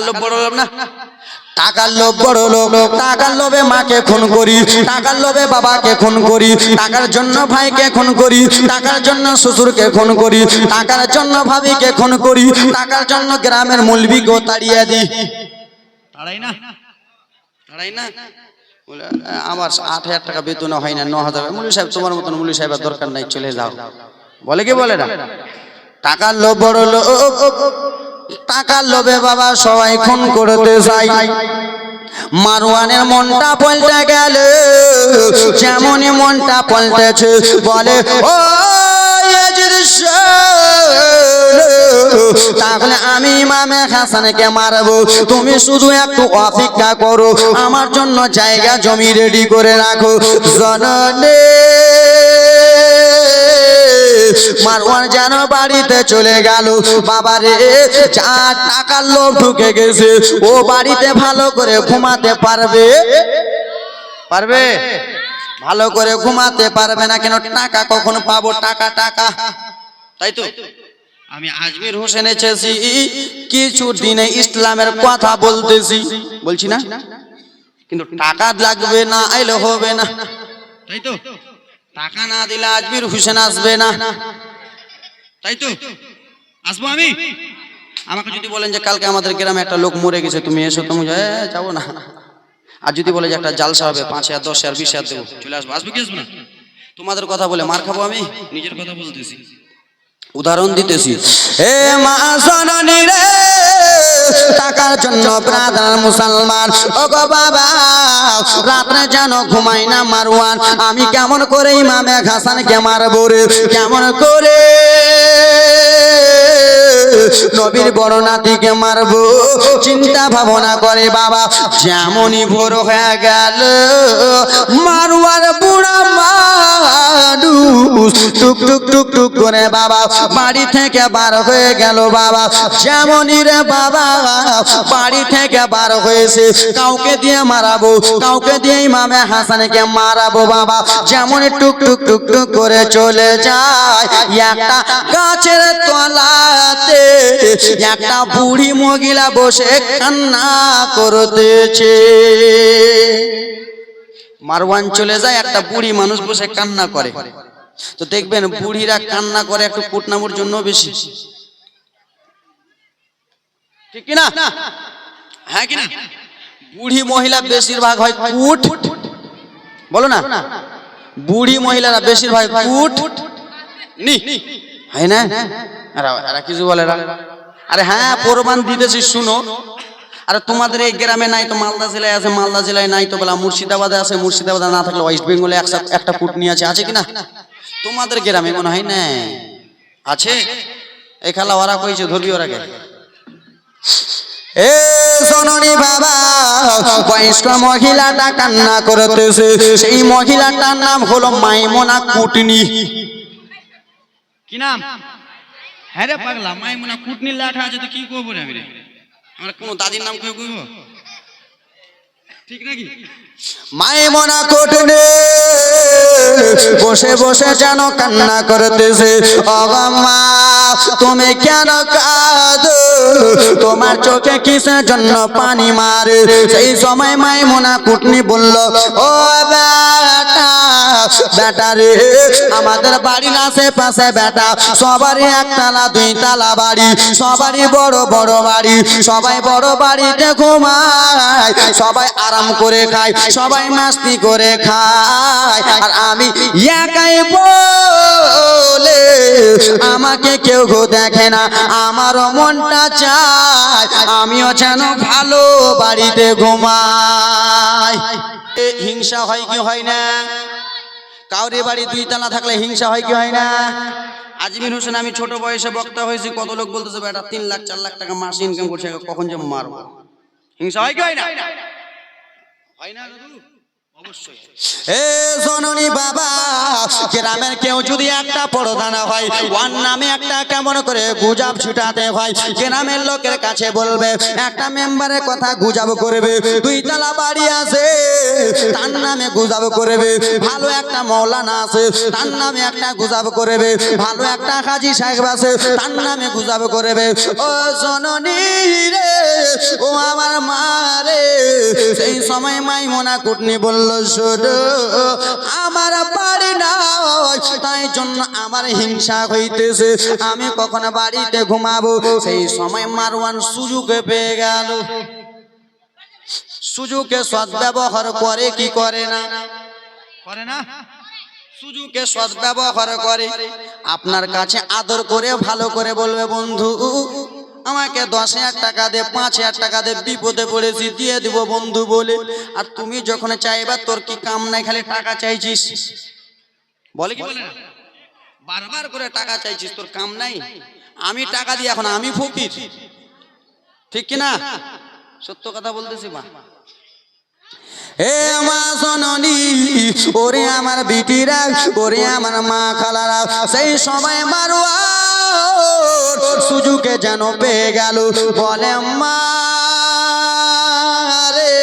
লোভ বড় লোভ না? টাকার লোভ বড় লোভ। টাকার লোভে মাকে খুন করি, টাকার লোভে বাবাকে খুন করি, টাকার জন্য ভাইকে খুন করি, টাকার জন্য শ্বশুরকে খুন করি, টাকার জন্য ভাবিকে খুন করি, টাকার জন্য গ্রামের মুলবিকেও তাড়িয়ে দিই। তাড়াই না? তাড়াই না? আমার 8,000 টাকা বেতন হয় না, 9,000। মুলি সাহেব, তোমার মতন মুলি সাহেবের দরকার নাই, চলে যাও। বলে কি বলে না? টাকার লোভ বড় লোভ। টাকার লোভে বাবা সবাই খুন করতে চাই। মারওয়ানের মনটা পাল্টে গেল, যেমনই মনটা পাল্টেছে বলে ও তাহলে আমি ইমামে হাসানকে মারবো, তুমি শুধু একটু অপেক্ষা করো, আমার জন্য জায়গা জমি রেডি করে রাখো। জননে মারওয়ান যেন বাড়িতে চলে গেল। বাবারে, যা টাকার লোভ ঢুকে গেছে, ও বাড়িতে ভালো করে ঘুমাতে পারবে? পারবে? ভালো করে ঘুমাতে পারবে না। কেন? টাকা কখন পাবো? টাকা টাকা, তাই তো। আমি আজমির হোসেন এসেছি কিছু দিনে ইসলামের কথা বলতেছি, বলছি না? কিন্তু টাকা লাগবে, না আইলে হবে না, তাই তো। টাকা না দিলে আজমির হোসেন আসবে না, তাই তো। আসবো আমি? আমাকে যদি বলেন যে কালকে আমাদের গ্রামে একটা লোক মরে গেছে, তুমি এসো, তুমি যাবো না। আর যদি বলে যে একটা জালসা হবে, 5,000, 10,000, 20,000 দেবো, চলে আসবো। আসবো কি আসবো না? তোমাদের কথা বলে মার খাবো? আমি নিজের কথা বলতেছি, উদাহরণ দিতেছি। হে মা জননী রে, টাকার জন্য ব্রাদার মুসলমান, ও গো বাবা, রাত্রে যেন ঘুমাই না মারওয়ান। আমি কেমন করে ইমামে হাসানকে মারবো রে? কেমন করে নবীর বড় নাতিকে মারবো? চিন্তা ভাবনা করে বাবা। যেমনই ভোর হয়ে গেল, মারওয়ার বুড়া মানুষ টুক টুক টুক টুক করে বাবা বাড়ি থেকে বার হয়ে গেল। বাবা যেমনই রে বাবা বাড়ি থেকে বার হয়েছে, কাউকে দিয়ে মারাবো, কাউকে দিয়ে ইমামে হাসানকে মারাবো। বাবা যেমনই টুক টুক টুক টুক করে চলে যায়, একটা গাছের তলাতে একটা বুড়ি মহিলা বসে কান্না করতেছে। মারওয়ান চলে যায়, একটা বুড়ি মানুষ বসে কান্না করে। তো দেখবেন বুড়িরা কান্না করে একটু কুটনামুর জন্য বেশি, ঠিক কিনা? হ্যাঁ কিনা? বুড়ি মহিলা বেশিরভাগ হয় কুট, বলো না? বুড়ি মহিলারা বেশিরভাগ কুট নি হয় না? আরে কিছু বলে না? আরে হ্যাঁ, প্রমাণ দিতেছি, শুনো। আরে তোমাদের এই গ্রামে নাই তো মালদা জেলায় আছে, মালদা জেলায় নাই তো বলা মুর্শিদাবাদে আছে, মুর্শিদাবাদে না থাকলে ওয়েস্ট বেঙ্গলে একটা কুটনি আছে, আছে কিনা? তোমাদের গ্রামে মনে হয় না আছে? এই খেলা ওরা কইছে, ধরবি ওরাকে। এ জননী বাবা, বয়স্ক মহিলাটা কান্না করতেছে। সেই মহিলাটার নাম হলো মাইমুনা কুটনি। কি নাম? হ্যাঁ রে পাগলা, মাইমুনা কুটনি লাঠা আছে তো কি করবো রে আমি রে? আমরা কোন দাদির নাম কেউ কইব? ঠিক নাকি? মাইমুনা কুটনি বসে বসে যেন কান্না করতেছে। ও মা, তুমি কেন কাঁদো? তোমার চোখে কিসের জন্য পানি মারে? সেই সময় মাইমুনা কুটনি বলল, ও বেটা, বেটা রে, আমাদের বাড়ির আশেপাশে বেটা সবারই একতলা দুইতলা বাড়ি, সবারই বড় বড় বাড়ি, সবাই বড় বাড়িতে ঘুমায়, সবাই আরাম করে খায়, সবাই মাস্তি করে খায়, আর আমি একাই বলে আমাকে কেউ দেখে না। আমারও মনটা চায় আমিও যেন ভালো বাড়িতে ঘুমাই। হিংসা হয় কি হয় না? কাউরে বাড়ি দুইতলা থাকলে হিংসা হয় কি হয় না? আজমির হোসেন আমি ছোট বয়সে বক্তা হয়েছি, কত লোক বলতেছে বেটা 3 লাখ 4 লাখ টাকা মাসে ইনকাম করছে, কখন যে মারবো। হিংসা হয় কি হয় না? হয় না দাদু? এ জননী বাবা, গ্রামের কেউ যদি একটা পর্দা না হয়, ওর নামে একটা কেমন করে গুজব ছুটাতে হয়। গ্রামের লোকের কাছে বলবে, একটা মেম্বারের কথা গুজব করবে, 2 তলা বাড়ি আছে তার নামে গুজব করবে, ভালো একটা মৌলানা আছে তার নামে একটা গুজব করবে, ভালো একটা হাজী সাহেব আছে তার নামে গুজব করবে। ও জননী রে, ও আমার মা রে, সেই সময় মাইমুনা কুটনি বলল, শুধু আমার বাড়ি না, তাই জন্য আমার হিংসা হইতেছে, আমি কখন বাড়িতে ঘুমাবো। সেই সময় মারওয়ান সুযোগে পেয়ে গেল। সুযোগে সদ্ব্যবহার করে কি করে না? করে না? সুযোগে সদ্ব্যবহার করে। আপনার কাছে আদর করে ভালো করে বলবে, বন্ধু আমাকে 10,000 টাকা দে, 5,000 টাকা দে, বিপদে পড়েছি দিয়ে দিব বন্ধু বলে। আর তুমি যখন চাইবা, তোর কি কাম নাই, খালি টাকা চাইছিস, বলে কি বলে না? বারবার করে টাকা চাইছিস, তোর কাম নাই। আমি টাকা দিই, এখন আমি ফকির, ঠিক কিনা? সত্য কথা বলতেছি মা। হে মা জননী, ওরে আমার বিটিরা, ওরে আমার মা খালারা, সেই সময় মারওয়ান সুযোগে যেন পেয়ে গেল, বলে মা রে,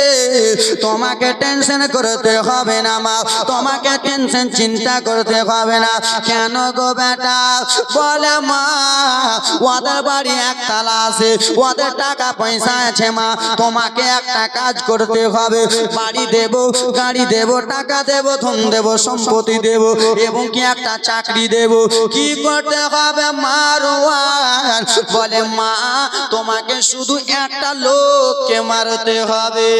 তোমাকে টেনশন করতে হবে না মা, তোমাকে টেনশন চিন্তা করতে হবে না। কেন গো বেটা? বলে মা, ওদের বাড়ি 1 তলা আছে, ওদের টাকা পয়সা আছে মা, তোমাকে একটা কাজ করতে হবে, বাড়ি দেব, গাড়ি দেব, টাকা দেব, ধন দেব, সম্পত্তি দেব, এবং কি একটা চাকরি দেব। কি করতে হবে মারওয়ান? বলে মা, তোমাকে শুধু একটা লোককে মারতে হবে।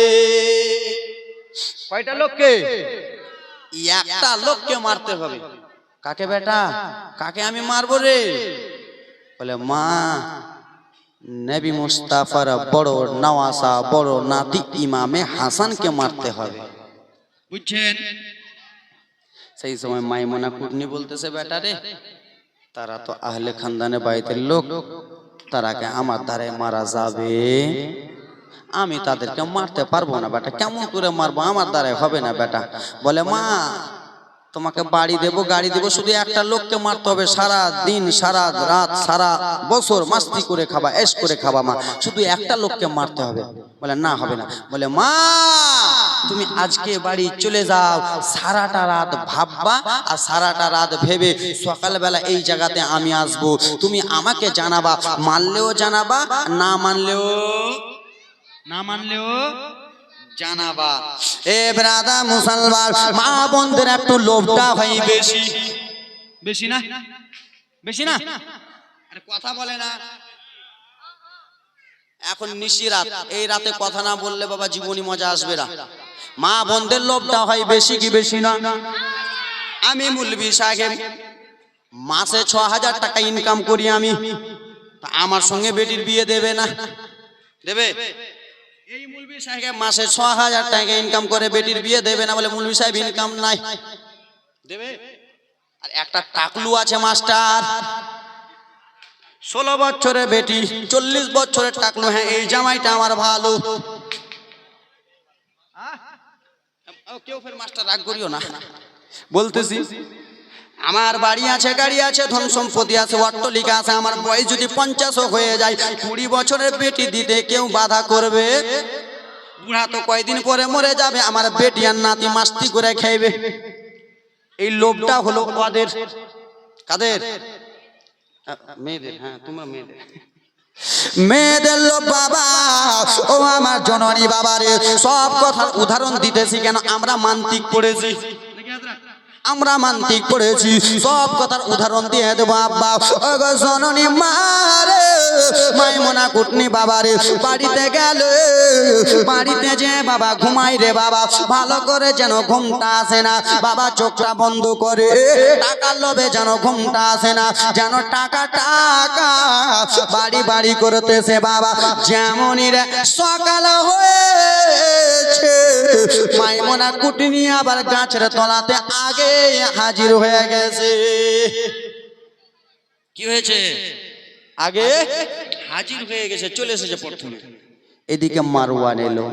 কয়টা লোককে? একটা লোককে মারতে হবে। কাকে বেটা? কাকে আমি মারবো রে? বলে মা, নবী মুস্তাফার বড় নওয়াসা, বড় নাতি ইমামে হাসানকে মারতে হবে। বুঝছেন? সেই সময় মাইমুনা কুটনি বলতেছে, বেটা রে, তারা তো আহলে খানদানে বাইতের লোক, তারাকে আমার দ্বারে মারা যাবে, আমি তাদেরকে মারতে পারবো না বেটা। কেমন করে মারবো? আমার দ্বারে হবে না বেটা। বলে মা, তোমাকে বাড়ি দেব, গাড়ি দেব, শুধু একটা লোককে মারতে হবে। সারা দিন, সারা রাত, সারা বছর মাস্তি করে খাবা, এশ করে খাবা মা, শুধু একটা লোককে মারতে হবে। বলে না, হবে না। বলে মা, তুমি আজকে বাড়ি চলে যাও, সারাটা রাত ভাববা, আর সারাটা রাত ভেবে সকালবেলা এই জায়গাতে আমি আসবো, তুমি আমাকে জানাবা, মানলেও জানাবা, না মানলেও জানাবা। এ ব্রাদা মুসলমান, মা বোনদের একটু লোভটা হয় বেশি, বেশি না? বেশি না? আরে কথা বলে না। এখন নিশি রাত, এই রাতে কথা না বললে বাবা জীবনী মজা আসবে না। মা বোনদের লোভটা হয় বেশি কি বেশি না? আমি মুলবি সাহেব, মাসে 6,000 টাকা ইনকাম করি আমি, আমার সঙ্গে বেটির বিয়ে দেবে না? দেবে? এই মুলবি সাহেব মাসে 6,000 টাকা ইনকাম করে, বেটির বিয়ে দেবে না? বলে মুলবি সাহেব ইনকাম নাই, দেবে? আর একটা টাকলু আছে মাস্টার, 16 বছরের বেটি, 40 বছরের টাকলু। হ্যাঁ, এই জামাইটা আমার ভালো। কেউ ফের মাস্টার রাগ করিও না, বলতেছি আমার বাড়ি আছে, গাড়ি আছে, ধন সম্পত্তি আছে, অট্টালিকা আছে, আমার বয়স যদি 50 হয়ে যায়, 20 বছরের বেটি দিতে কেউ বাধা করবে? বুড়া তো কয়দিন পরে মরে যাবে, আমার বেটি আর নাতি মাস্তি করে খাইবে। এই লোভটা হলো ওদের। কাদের? মেয়েদের। হ্যাঁ, তোমরা মেয়েদের। মেয়েদের লোভ বাবা। ও আমার জননী বাবা রে, সব কথার উদাহরণ দিতেছি কেন? আমরা মান্তিক পড়েছি, আমরা মান্তিক পড়েছি, সব কথার উদাহরণ দিয়ে দেবো আব্বা। ও গো জননী মা রে, মাইমুনা কুটনি বাবা রে, বাড়িতে গেল, বাড়িতে যে বাবা ঘুমাই রে বাবা, ভালো করে যেন ঘুমটা আসে না বাবা, চোখটা বন্ধ করে, টাকার লোভে যেন ঘুমটা আসে না, যেন টাকা টাকা বাড়ি বাড়ি করতেছে বাবা। যেমনই রে সকাল হয়েছে, মাইমুনা কুটনি আবার গাছের তলাতে আগে হাজির হয়ে গেছে। কি হয়েছে? আগে হাজির হয়ে গেছে, চলে এসেছে প্রথমে। এদিকে মারওয়ান এলো,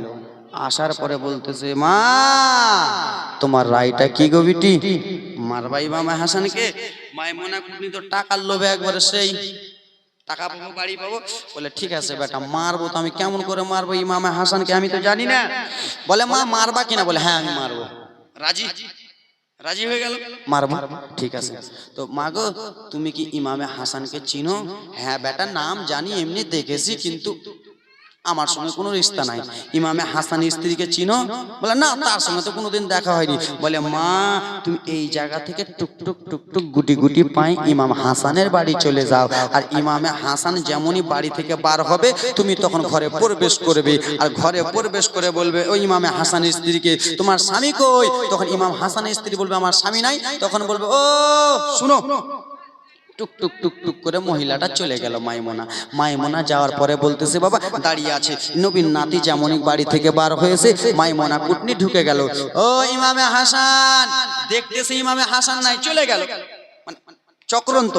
আসার পরে বলতেছে, মা তোমার রায়টা কি গো বিটি? মারবা ইমামে হাসানকে? মাইমুনা কুটনি তো টাকার লোভে একবারে সেই টাকা পাবো বাড়ি পাবো বলে, ঠিক আছে বেটা মারবো। তো আমি কেমন করে মারবো ইমামে হাসানকে? আমি তো জানি না। বলে, মা মারবা কিনা? বলে, হ্যাঁ আমি মারবো। রাজি? রাজি হয়ে গেল, মারবো। ঠিক আছে। তো মা গো তুমি কি ইমামে হাসানকে চিনো? হ্যাঁ বেটা নাম জানি, এমনি দেখেছি, কিন্তু আমার সঙ্গে কোনো রিশতা নাই। ইমামে হাসানের স্ত্রীকে চিনো? বলে, না তার সঙ্গে তো কোনোদিন দেখা হয়নি। বলে, মা তুমি এই জায়গা থেকে টুকটুক টুকটুক গুটি গুটি পাই ইমাম হাসানের বাড়ি চলে যাও, আর ইমামে হাসান যেমনই বাড়ি থেকে বার হবে তুমি তখন ঘরে প্রবেশ করবে, আর ঘরে প্রবেশ করে বলবে ওই ইমামে হাসানের স্ত্রীকে, তোমার স্বামী কই? তখন ইমাম হাসানের স্ত্রী বলবে, আমার স্বামী নাই। তখন বলবে, ও শুনো। টুক টুক টুক টুক করে মহিলাটা চলে গেল মাইমুনা। মাইমুনা যাওয়ার পরে বলতেছে, বাবা দাঁড়িয়ে আছে নবীর নাতি যেমনই বাড়ি থেকে বার হয়েছে, মাইমুনা কুটনি ঢুকে গেল। ও ইমামে হাসান, দেখতেছে ইমামে হাসান নাই, চলে গেল। চক্রান্ত,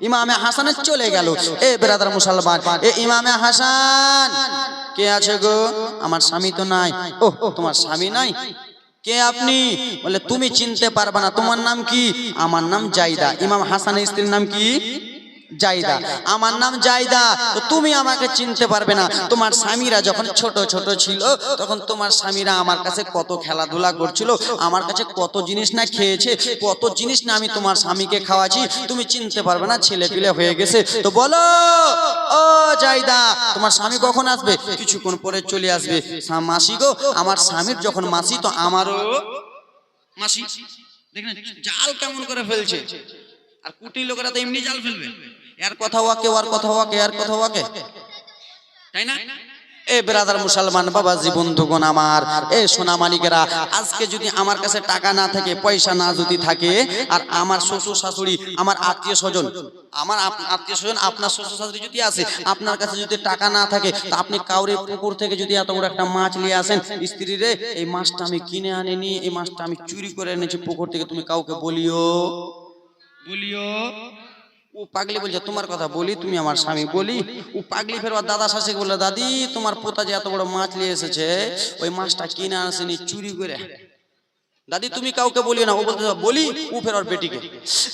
ইমামে হাসানের চলে গেল। এ বেরাদার মুসলমান, এ ইমামে হাসান কে আছে গো? আমার স্বামী তো নাই। ও তোমার স্বামী নাই? কে আপনি? বলে, তুমি চিনতে পারবে না। তোমার নাম কি? আমার নাম জাইদা। ইমাম হাসানের স্ত্রীর নাম কি? জাইদা। আমার নাম জাইদা। তো তুমি আমাকে চিনতে পারবে না। তোমার স্বামীরা যখন ছোট ছোট ছিল তখন তোমার স্বামীরা আমার কাছে কত খেলাধুলা করছিল, আমার কাছে কত জিনিস না খেয়েছে, কত জিনিস না আমি তোমার স্বামীকে খাওয়াছি, তুমি চিনতে পারবে না, ছেলে পিলে হয়ে গেছে। তো বলো ও জাইদা, তোমার স্বামী কখন আসবে? কিছুক্ষণ পরে চলে আসবে। মাসি গো, আমার স্বামীর যখন মাসি তো আমারও মাসি। দেখেন জাল কেমন করে ফেলছে। আর কুটির লোকেরা তো এমনি জাল ফেলবে, এর কথা ওয়াকে, ওর কথা ওয়াকে, এর কথা ওয়াকে, তাই না? এ ব্রাদার মুসলমান বাবাজি বন্ধুগণ আমার, এ সোনা মানিকেরা, আজকে যদি আমার কাছে টাকা না থাকে, পয়সা না যদি থাকে, আর আমার শ্বশুর শাশুড়ি, আমার আত্মীয় স্বজন, আমার আত্মীয় স্বজন, আপনার শ্বশুর শাশুড়ি যদি আসে, আপনার কাছে যদি টাকা না থাকে, তা আপনি কাউরে পুকুর থেকে যদি এত বড় একটা মাছ নিয়ে আসেন, স্ত্রী রে এই মাছটা আমি কিনে আনিনি, এই মাছটা আমি চুরি করে এনেছি পুকুর থেকে, তুমি কাউকে বলিও বলিও। ও পাগলি বলছে, তোমার কথা বলি, তুমি আমার স্বামী বলি। ও পাগলি ফের ওর দাদা শাশুড়ি বললো, দাদি তোমার পোতা যে এত বড় মাছ নিয়ে এসেছে, ওই মাছটা কিনে আসেনি, চুরি করে। দাদি তুমি কাউকে বলিও না। ও বলতে বলি, ও ফের ওর বেটিকে।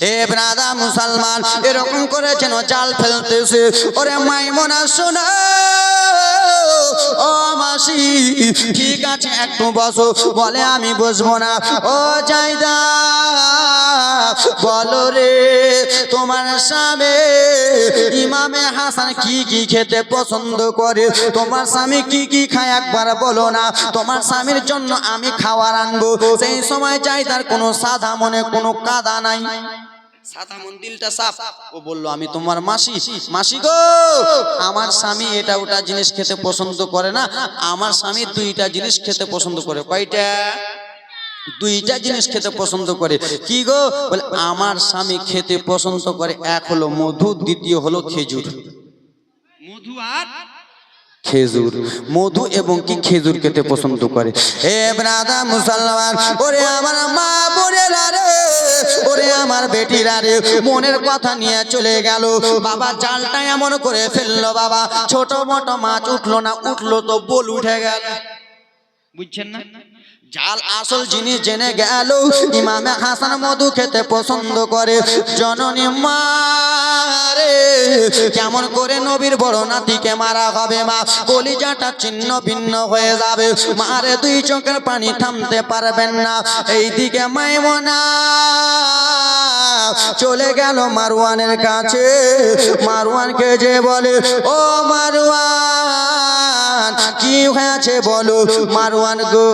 হে ব্রাদার মুসলমান, এরকম করে যেন জাল ফেলতেছে। ওরে মাইমুনা শোনো, ও মাসি ঠিক আছে একটু বসো। বলে, আমি বসবো না। ও জাইদা বলো রে, তোমার স্বামী ইমামে হাসান কি কি খেতে পছন্দ করে? তোমার স্বামী কি কি খায় একবার বলো না, তোমার স্বামীর জন্য আমি খাবার আনবো। সেই সময় জাইদার কোনো সাদা মনে কোনো কাদা নাই, সাদা মন, দিলটা সাফ। ও বললো, আমি তোমার মাসি। মাসি গো, আমার স্বামী এটা ওটা জিনিস খেতে পছন্দ করে না, আমার স্বামী দুইটা জিনিস খেতে পছন্দ করে। কয়টা? দুইটা জিনিস খেতে পছন্দ করে। কি গো? বলে, আমার স্বামী খেতে পছন্দ করে, এক হলো মধু, দ্বিতীয় হলো খেজুর। মধু আর খেজুর, মধু এবং কি খেজুর খেতে পছন্দ করে। হে ব্রাদার মুসলমান, ওরে আমার মা বোনেরা রে, ওরে আমার বেটিরা রে, মনের কথা নিয়ে চলে গেল। বাবা জালটা এমন করে ফেললো, বাবা ছোট মোটো মাছ উঠলো না, উঠলো তো বোল উঠে গেল। বুঝছেন না? জাল আসল জিনিস জেনে গেল। ইমামে হাসান মধু খেতে পছন্দ করে। জননী মা রে, কেমন করে নবীর বড় নাতিকে মারা হবে? মা কলিজাটা ছিন্ন ভিন্ন হয়ে যাবে। মারে দুই চোখের পানি থামতে পারবেন না। এইদিকে মাইমুনা চলে গেল মারওয়ানের কাছে। মারওয়ানকে যে বলে, ও মারওয়ান কি হয়েছে বলো? মারওয়ান গো,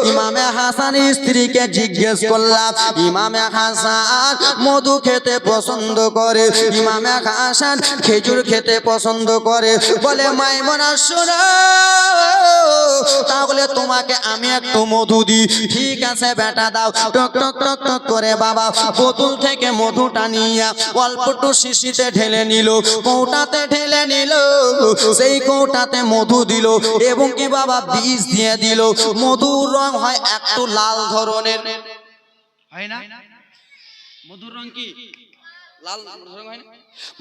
ইমামে হাসান স্ত্রীকে জিজ্ঞেস করলাম, ইমামে হাসান মধু খেতে পছন্দ করে, ইমামে হাসান খেজুর খেতে পছন্দ করে। বলে, মাইমুনা শোনো, তাহলে তোমাকে আমি একটু মধু দিই। ঠিক আছে বেটা দাও। টক টক টক টক করে বাবা বোতল থেকে মধুটা নিয়ে অল্প একটু শিশিতে ঢেলে নিল, কৌটাতে ঢেলে নিল। সেই কৌটাতে মধু দিল এবং কি বাবা বীজ দিয়ে দিল। মধুর রং হয় একটু লাল ধরনের, হয় না? মধুর রং কি লাল রং হয় না?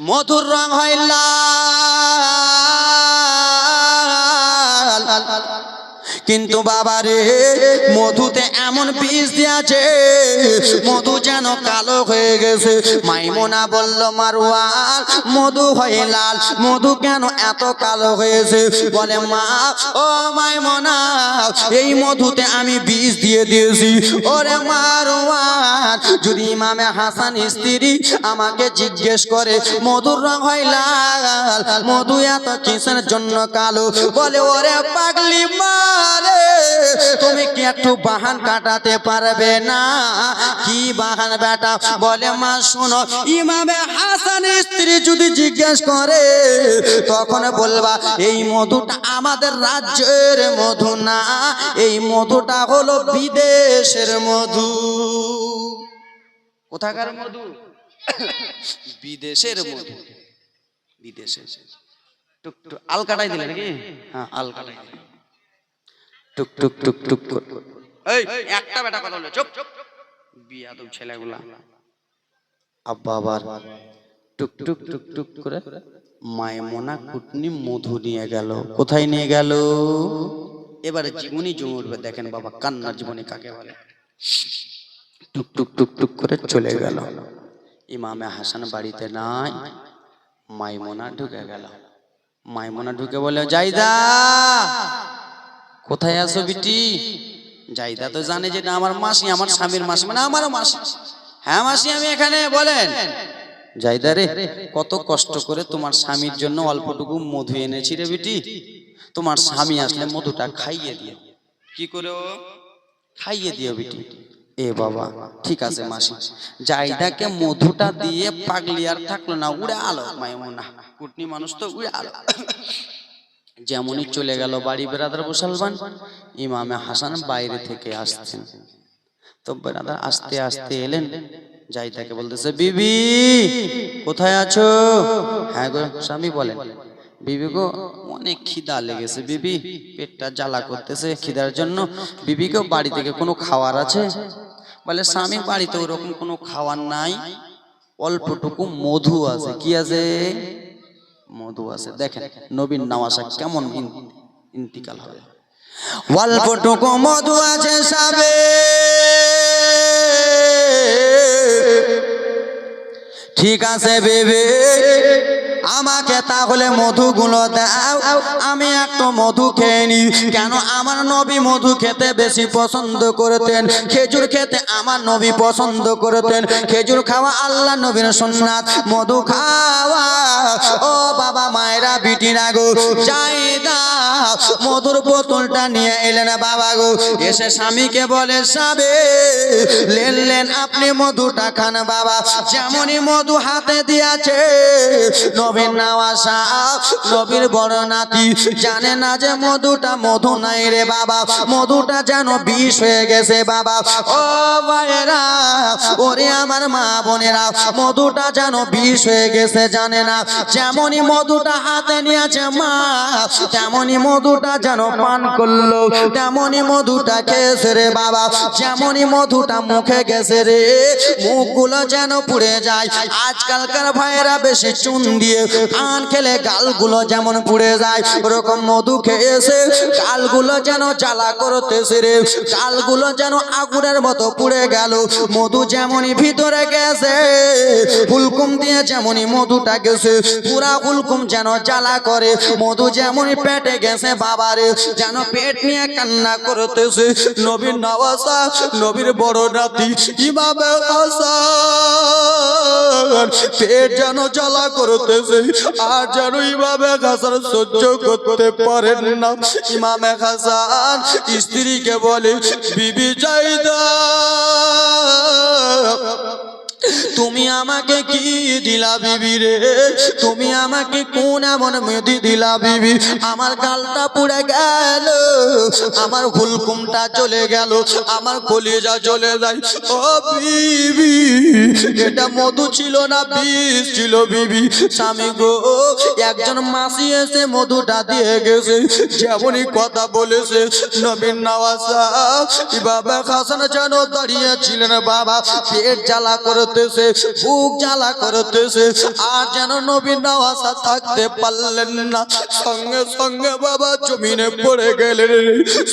মধুর রং হয় লাল। কিন্তু বাবা রে মধুতে এমন বিষ দিয়েছে মধু যেন কালো হয়ে গেছে। মাইমুনা বলল মারওয়ান মধু হয়ে লাল, মধু কেন এত কালো হয়েছে? বলে মা ও মাইমুনা এই মধুতে আমি বিষ দিয়ে দিয়েছি। ওরে মারওয়ান যদি ইমামে হাসান স্ত্রী আমাকে জিজ্ঞেস করে মধুর রং হয় লাল, মধু এত কিসের জন্য কালো? বলে ওরে পাগলি মারে তুমি কি একটু বাহান কাটাতে পারবে না? কি বাহান বেটা? বলে মা শোনো, ইমামে হাসান স্ত্রী যদি জিজ্ঞেস করে তখন বলবা এই মধুটা আমাদের রাজ্যের মধু না, এই মধুটা হলো বিদেশের মধু। কোথাকার মধু? বিদেশের মধু। বিদেশের টুক টুক আল কাটাই দিলে নাকি? হ্যাঁ আল কাটাই দিলে। টুক টুক টুক টুক এই একটা বেটা কথা বলে চুপ বিয়াদব ছেলেগুলা। আব্বা আবার টুক টুক টুক টুক করে মাইমুনা কুটনি মধু নিয়ে গেল। কোথায় নিয়ে গেল? এবারে জীবনী জমে উঠবে। দেখেন বাবা কান্নার জীবনী কাকে বলে। টুক টুক টুক টুক করে চলে গেল। ইমামে হাসান বাড়িতে নাই, মাইমুনা ঢুকে গেল। মাইমুনা ঢুকে বলে জাইদা কোথায় আছো বিটি? জাইদা তো জানে যে না আমার মাসি, আমার স্বামীর মাসি, মানে আমারও মাসি। হ্যাঁ মাসি আমি এখানে। বলেন জাইদা রে কত কষ্ট করে তোমার স্বামীর জন্য অল্পটুকু মধু এনেছি রে বিটি, তোমার স্বামী আসলে মধুটা খাইয়ে দিও। কি করে? খাইয়ে দিও বিটি। এ বাবা ঠিক আছে মাসি। জাইদাকে মধুটা দিয়ে পাগলি আর থাকলো না, উড়ে আলো। মাইমুনা কুটনি মানুষ তো উড়ে আলো। যেমনই চলে গেল বাড়ি। বেরাদার মুসলমান ইমামে হাসান বাইরে থেকে আসছেন। তো বেরাদার আস্তে আস্তে এলেন, জাইদাকে বলতেছে বিবি কোথায় আছো? হ্যাঁ গো স্বামী। বলেন বিবি গো অনেক খিদা লেগেছে বিবি, পেটটা জ্বালা করতেছে খিদার জন্য। বিবি গো বাড়ি থেকে কোনো খাবার আছে? বলে স্বামী বাড়িতে ওরকম কোনো খাবার নাই, অল্পটুকু মধু আছে। কি আছে? মধু আছে। দেখেন নবীন নওয়াজা কেমন ইন্তিকাল হবে। অল্পটুকু মধু আছে সাবে, ঠিক আছে বেবে আমাকে তাহলে মধুগুলো দাও, আমি একটু মধু খেয়ে নি। কেন? আমার নবী মধু খেতে বেশি পছন্দ করতেন, খেজুর খেতে আমার নবী পছন্দ করতেন। খেজুর খাওয়া আল্লাহ নবীর সুন্নাত, মধু খাওয়া ও বাবা মায়েরা বিটিরা গো জাইদা মধুর বোতলটা নিয়ে এলেন বাবা গো। এসে স্বামীকে বলে সাবে লেন লেন আপনি মধুটা খান বাবা। যেমনই মধু হাতে দিয়েছে নবীর নওয়াজা নবীর বড় নাতি জানে না যে মধুটা মধু নাই রে বাবা, মধুটা যেন বিষ হয়ে গেছে বাবা। ও ভাইরা ওরে আমার মা বোনেরা মধুটা যেন বিষ হয়ে গেছে জানে না। যেমনই মধুটা হাতে নিয়েছে মা তেমনই মধুটা যেন পান করলো, তেমনই মধুটা খেয়েছে রে বাবা। যেমনই মধুটা মুখে গেছে রে মুখগুলো যেন পুড়ে যায়। আজকালকার ভাইয়েরা বেশি চুন দিয়ে পান খেলে গালগুলো যেমন পুড়ে যায়, ওরকম মধু খেয়েছে গালগুলো যেন জ্বালা করতেছে রে, গালগুলো যেন আগুনের মতো পুড়ে গেল। মধু যেমনই ভিতরে গেছে হুলকুম দিয়ে যেমনই মধুটা গেছে পুরা হুলকুম যেন জ্বালা করে। মধু যেমনই পেটে গেছে বাবারে যেন পেট নিয়ে কান্না করতেছে। নবীর নওয়াজা নবীর বড় নাতি ইমামে হাসান পেট যেন জ্বালা করতেছে আর যেন ইমামে হাসান সহ্য করতে পারেন না। ইমামে হাসান স্ত্রীকে বলে বিবি জাইদা তুমি আমাকে কি দিলা বিবি রে? তুমি আমাকে কোন এমন মেহেদি দিলা বিবি? আমার গালটা পুড়ে গেল, আমার হুলকুমটা চলে গেল, আমার কলিজা চলে যায়। ও বিবি এটা মধু ছিল না বিষ ছিল বিবি? স্বামী গো একজন মাসি এসে মধুটা দিয়ে গেছে। যেমনই কথা বলেছে নবীন নওয়াজা ইমামে হাসান যেন দাঁড়িয়ে ছিলেন বাবা। পেট জ্বালা করে করতেছে, বুক জ্বালা করতেছে, আর যেন নবীর নওয়াজা থাকতে পারলেন না। সঙ্গে সঙ্গে বাবা জমিনে পড়ে গেলেন।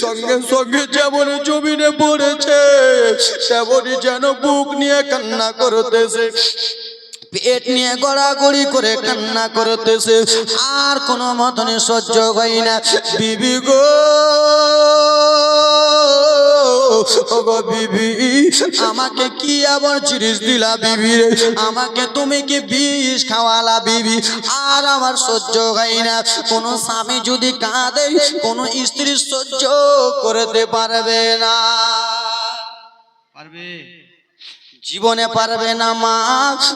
সঙ্গে সঙ্গে যেমন জমিনে পড়েছে তেমনই যেন বুক নিয়ে কান্না করতেছে, পেট নিয়ে গড়াগড়ি করে কান্না করতেছে, আর কোনো মতনে সহ্য হয় না। বিবি গো, ওগো বিবি, আমাকে কি আবার জিনিস দিলা বিবি রে? আমাকে তুমি কি বিষ খাওয়ালা বিবি? আর আমার সহ্য হয় না। কোন স্বামী যদি কাঁদে কোন স্ত্রী সহ্য করতে পারবে না, পারবে? জীবনে পারবে না মা।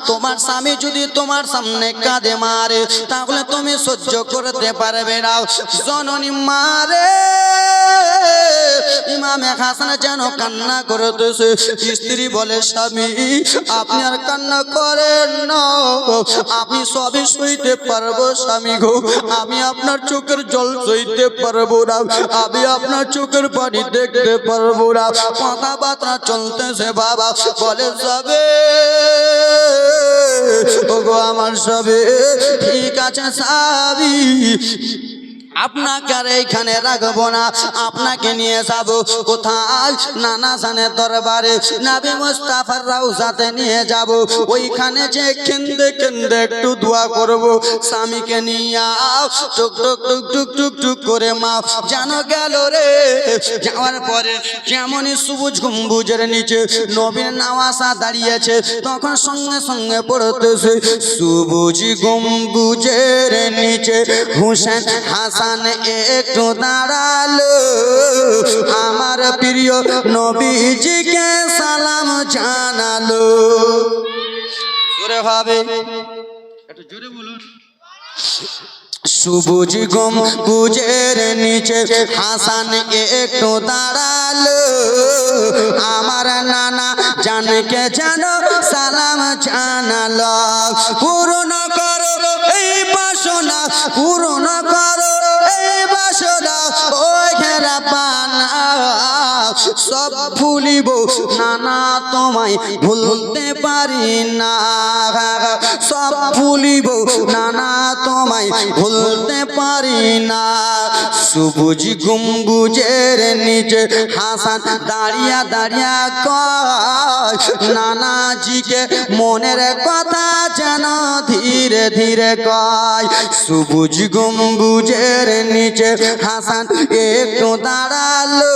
তোমার স্বামী যদি তোমার সামনে কাঁদে মারে তাহলে তুমি সহ্য করতে পারবে না। জননী মারে, ইমামে হাসান যেন কান্না করতেছে। স্ত্রী বলে, স্বামী আপনি আর কান্না করেন না, আমি সবই সইতে পারবো স্বামী গো, আমি আপনার চোখের জল সইতে পারবো না, আমি আপনার চোখের পানি দেখতে পারবো না। কথাবার্তা চলতেছে বাবা বলে, যাবে ওগো আমার সবে, ঠিক আছে স্বামী আপনাকে আর এইখানে রাখবো না, আপনাকে নিয়ে যাব কোথায়? নানা জানের দরবারে, নবী মুস্তাফার রওজাতে নিয়ে যাব। ওইখানে যে কেন্দে কেন্দে একটু দোয়া করব, স্বামীকে নিয়ে টুক টুক টুক টুক টুক টুক করে মা জানো গেল রে। যাওয়ার পরে যেমনই সবুজ গম্বুজের নিচে নবীর নওয়াজা দাঁড়িয়েছে, তখন সঙ্গে সঙ্গে পড়তেছে, সবুজ গম্বুজের নিচে হুসেন হাসান একটু দাঁড়ালো, আমার প্রিয় নবীজিকে সালাম জানালো। জোরে হবে, একটু জোরে বলুন। সবুজ গম্বুজের নিচে হাসান একটু দাঁড়ালো, আমার নানা জানকে যেন সালাম জানালো। পূর্ণ করো এই বাসনা, পূর্ণ করো এই বাসনা, ও ঘেরা পানা সব ভুলিব নানা, তোমায় ভুলতে পারি না, সব ভুলিব নানা, তোমায় ভুলতে পারি না। সবুজ গম্বুজের নিচে হাসান দাঁড়িয়া দাঁড়িয়া কয়, নানাজিকে মনের কথা যেন ধীরে ধীরে কয়। সবুজ গম্বুজের নিচে হাসান একটু দাঁড়ালো,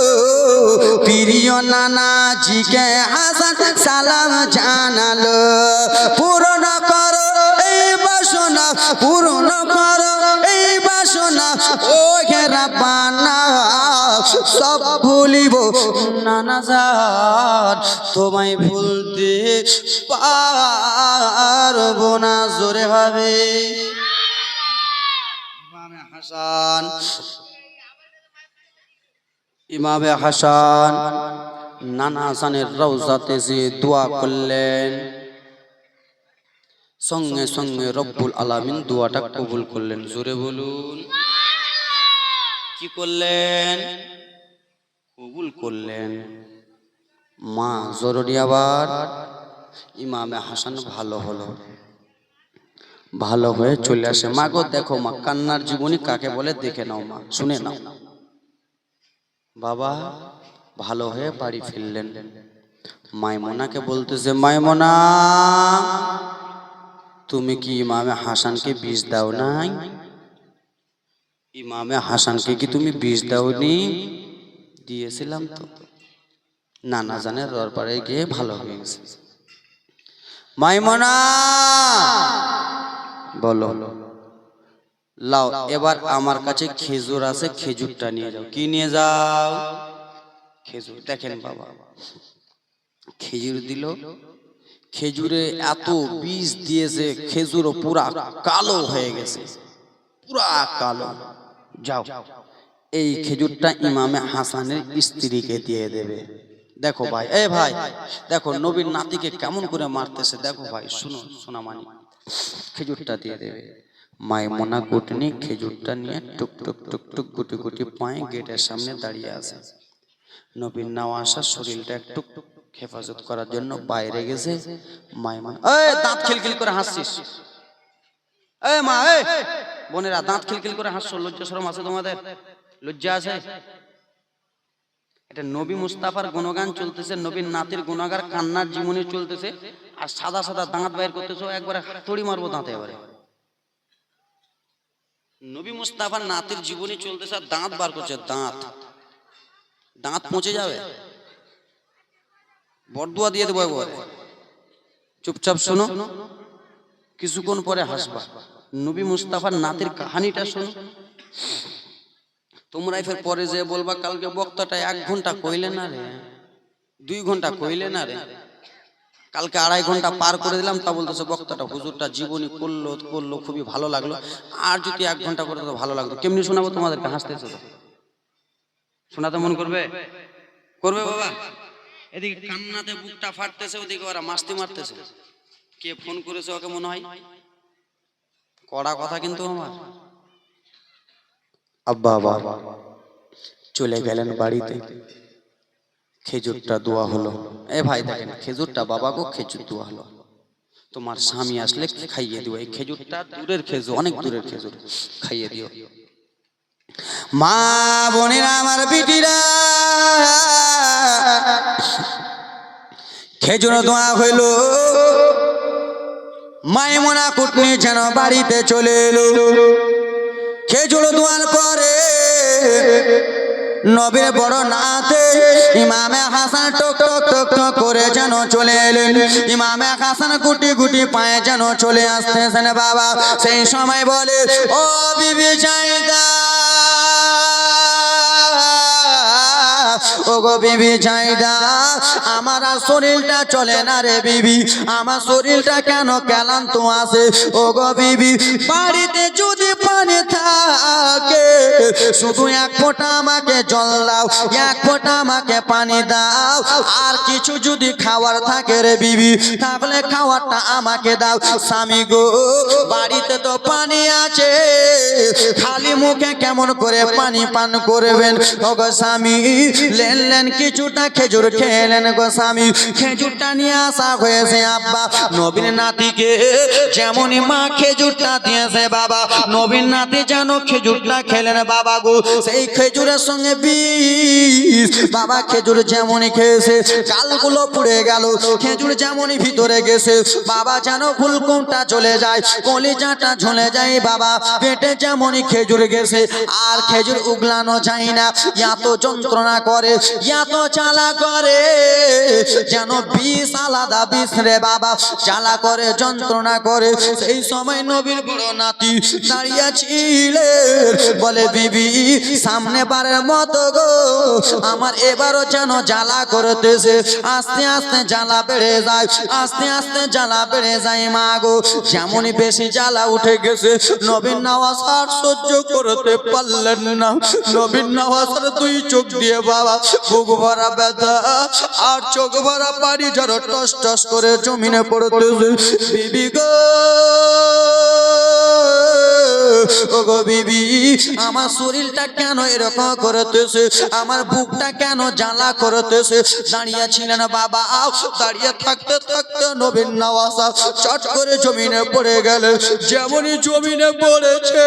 প্রিয় নানাজিকে হাসান সালাম জানালো। পূরণ করো এই বাসনা, পূরণ করো এই বাসনা, ও ঘেরা পানা সব ভুলিব নানা জান, তোমায় ভুলতে পারবো না। জোরে হবে। ইমামে হাসান, ইমামে হাসান নানা হাসানের রওজাতে যে দোয়া করলেন, সঙ্গে সঙ্গে রব্বুল আলামিন দোয়াটা কবুল করলেন। জোরে বলুন। কি করলেন? কবুল করলেন। মা জরুরি আবার ইমামে হাসান ভালো হলো, ভালো হয়ে চলে আসে। মা গো দেখো মা, কান্নার জীবনী কাকে বলে দেখে নাও মা, শুনে নাও। বাবা ভালো হয়ে বাড়ি ফিরলেন। মাইমুনাকে বলতেছে, মাইমুনা তুমি কি ইমামে হাসানকে বিষ দাও নাই? ইমামে হাসানকে কি তুমি বিষ দাওনি? দিয়েছিলাম তো। নানা জানের দরবারে গিয়ে ভালো হয়ে গেছে। মাইমুনা বলো, লাও এবার আমার কাছে খেজুর আছে, খেজুরটা নিয়ে যাও। কি নিয়ে যাও? খেজুর। দেখেন বাবা, খেজুর দিল, খেজুরে এত বীজ দিয়েছে, খেজুরও পুরা কালো হয়ে গেছে, পুরা কালো। যাও এই খেজুরটা ইমামে হাসানের স্ত্রীকে দিয়ে দেবে। দেখো ভাই, এ ভাই দেখো নবীর নাতিকে কেমন করে মারতেছে, দেখো ভাই শুনো, শোনা মানি, খেজুরটা দিয়ে দেবে। মাইমুনা গুটনি খেজুরটা নিয়ে টুক টুক টুক টুক গুটি গুটি পায়ে গেটের সামনে দাঁড়িয়ে আছে। নবীর নওয়াজা শরীরটা একটু হেফাজত করার জন্য বাইরে গেছে। মাইমা এই দাঁত খিলখিল করে হাসছিস, এই মা এই বোনেরা দাঁত খিলখিল করে হাসছো, লজ্জা শরম আছে তোমাদের? লজ্জা আছে? এটা নবী মুস্তাফার গুণগান চলতেছে, নবীর নাতির গুণাগার কান্নার জীবনী চলতেছে, আর সাদা সাদা দাঁত বাইর করতেছো, একবারে তড়ি মারবো দাঁতে। এবারে নবী মুস্তাফার নাতির জীবনী চলতেছে আর দাঁত বার করছে, দাঁত দাঁত পচে যাবে, বরদুয়া দিয়ে দেবো একবারে। চুপচাপ শোনো, কিছুক্ষণ পরে হাসবা। নবী মুস্তাফার নাতির কাহিনীটা শোনো, তোমরাই ফের পরে যে বলবা কালকে বক্তাটা 1 ঘন্টা কইলে না রে, 2 ঘন্টা কইলে না রে, কালকে 2.5 ঘন্টা পার করে দিলাম, তা বলতেছে বক্তাটা হুজুরটা জীবনী করলো খুবই ভালো লাগলো, আর যদি 1 ঘন্টা করে তো ভালো লাগতো। কেমনি শোনাবো তোমাদেরকে? হাসতেছো তো, শোনাতে মন করবে? করবে বাবা? এদিকে কান্নাতে বুকটা ফাটতেছে, ওদিকে ওরা মাস্তি মারতেছে। কে ফোন করেছে ওকে মনে হয়? কড়া কথা কিন্তু আমার আব্বা বাবা চলে গেলেন বাড়িতে, খেজুরটা দোয়া হলো। এ ভাই দেখেন, খেজুরটা বাবা গো, খেজুর দোয়া হলো। তোমার স্বামী আসলে খাইয়ে দিও, এই খেজুরটা দূরের খেজুর, অনেক দূরের খেজুর, খাইয়ে দিও। মা বোনেরা আমার বিটিরা, খেজুর দোয়া হইল। মাইমুনা কুটনি যেন বাড়িতে চলে এলো। খেজুর দোয়ার পরে নবীর বড় নাতে ইমামে হাসান টক টক টক টক করে যেন চলে এলেন। ইমামে হাসান গুটি গুটি পায়ে যেন চলে আসতেছেন বাবা। সেই সময় বলে, ও বিবি জাইদা, ও গো বিবি জাইদা, আমার শরীরটা চলে না রে বিবি, আমার শরীরটা কেন ক্লান্ত আছে? ও গো বিবি, বাড়িতে যদি পানি থাকে শুধু 1 ফোঁটা আমাকে জল দাও, 1 ফোঁটা আমাকে পানি দাও, আর কিছু যদি খাওয়ার থাকে রে বিবি তাহলে খাওয়ারটা আমাকে দাও। স্বামী গো, বাড়িতে তো পানি আছে, খালি মুখে কেমন করে পানি পান করবেন? ও গো স্বামী, লেন কিছুটা খেজুর খেলেন গো স্বামী। খেজুরটা নিয়ে আসা হয়েছে আব্বা, নবীর নাতিকে যেমনই মা খেজুরটা দিয়েছে বাবা, নবীর নাতি যেন খেজুরটা খেলেন বাবা গো। সেই খেজুরের সঙ্গে বিষ বাবা, খেজুর যেমনই খেয়েছে কালগুলো পুড়ে গেল, খেজুর যেমনই ভিতরে গেছে বাবা যেন ফুলকুমটা চলে যায়, কলিজাটা ঝুলে যায় বাবা, পেটে যেমনই খেজুর গেছে আর খেজুর উগলানো যায় না, এত যন্ত্রণা করে, এত জ্বালা করে, যেন বিষ আলাদা বিষ রে বাবা, জ্বালা করে, যন্ত্রণা করে। সেই সময় নবীর বড় নাতি দাঁড়িয়ে ছিলেন, বলে বিবি সামনে বারের মতো গো, আমার এবারও যেন জ্বালা করতেছে, আস্তে আস্তে জ্বালা বেড়ে যায়, আস্তে আস্তে জ্বালা বেড়ে যায় মা গো। যেমনই বেশি জ্বালা উঠে গেছে নবীন নওয়াজ আর সহ্য করতে পারলেন না, নবীন নওয়াজের 2 চোখ দিয়ে বাবা বুক ভরা ব্যথা আর চোখ ভরা পানি যেন টস টস করে জমিনে পড়তেছে। বিবি গো, ও গো বিবি, আমার শরীরটা কেন এরকম করতেছে, আমার বুকটা কেন জ্বালা করতেছে? দাঁড়িয়ে ছিলেন বাবা, দাঁড়িয়ে থাকতে থাকতে নবীন নওয়াজ চট করে জমিনে পড়ে গেল। যেমনই জমিনে পড়েছে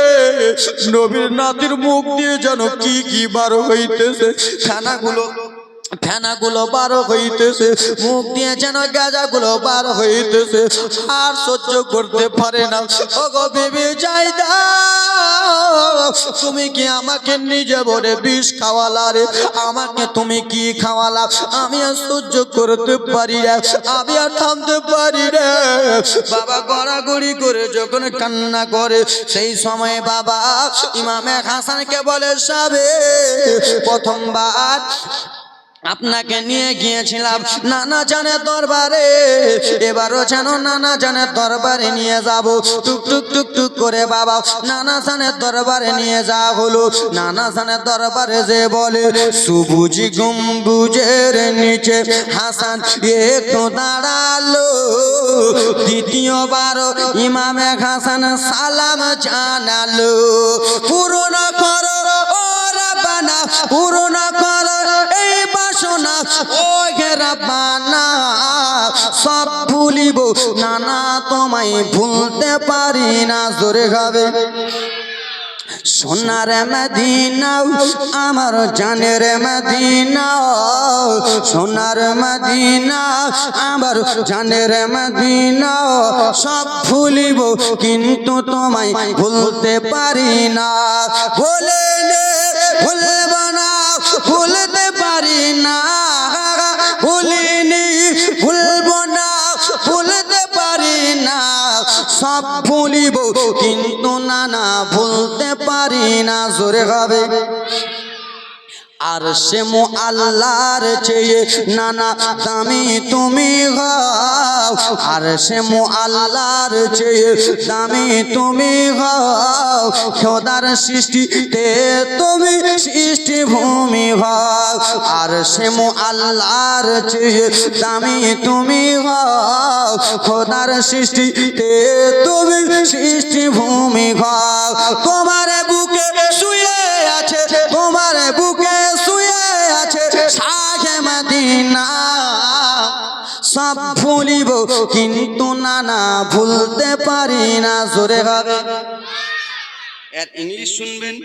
নবীর নাতির মুখ দিয়ে যেন কি বার হইতেছে, ফেনাগুলো বার হইতেছে, মুখ দিয়ে যেন গাঁজাগুলো বার হইতেছে, আর সহ্য করতে পারে না। ও গো বিবি জাইদা, তুমি কি আমাকে নিজে বলে বিষ খাওয়ালা রে? আমাকে তুমি কি খাওয়ালা? আমি আর সহ্য করতে পারি না, আমি আর থামতে পারি না। বাবা গড়াগড়ি করে যখন কান্না করে সেই সময় বাবা ইমামে হাসানকে বলে, সাবে প্রথমবার আপনাকে নিয়ে গিয়েছিলাম নানা জানের দরবারে, এবারও যেন নানা জানের দরবারে নিয়ে যাব। টুক টুক টুক টুক করে বাবা নানা জানের দরবারে নিয়ে যাওয়া হলো। নানা জানের দরবারে যে বলে, সবুজ গম্বুজের নিচে হাসান একটু দাঁড়ালো, দ্বিতীয়বার ইমামে হাসান সালাম জানালো, পূরণ করো ও রাব্বানা, পূরণ করো এই বাসনা ও হে রাব্বানা, সব ভুলিব নানা তোমায় ভুলতে পারি না জোরে গাবে সোনার মদিনা আমার জানের মদিনা সোনার মদিনা আমার জানের মদিনা সব ভুলিব কিন্তু তোমায় ভুলতে পারি না ভুললে ভুলব না ভুলতে পারি না ভুলিনি ভুলব না ভুলতে পারি না সব ভুলিব কিন্তু নানা ভুলতে পারি না জোরে গাবে আর সে আল্লাহর চেয়ে নানা দামি তুমি গাও আর সে আল্লাহর চেয়ে দামি তুমি গাও খোদার সৃষ্টিতে তুমি সৃষ্টি ভূমি গাও আর সে আল্লাহর চেয়ে দামি তুমি গাও খোদার সৃষ্টিতে তুমি সৃষ্টি ভূমি গাও তোমার বুকে শুয়ে আছে তোমার বুকে শুয়ে আছে শাহে মদিনা সব ভুলিব কিন্তু নানা ভুলতে পারি না জোরে গাবে এর ইংলিশ শুনবেন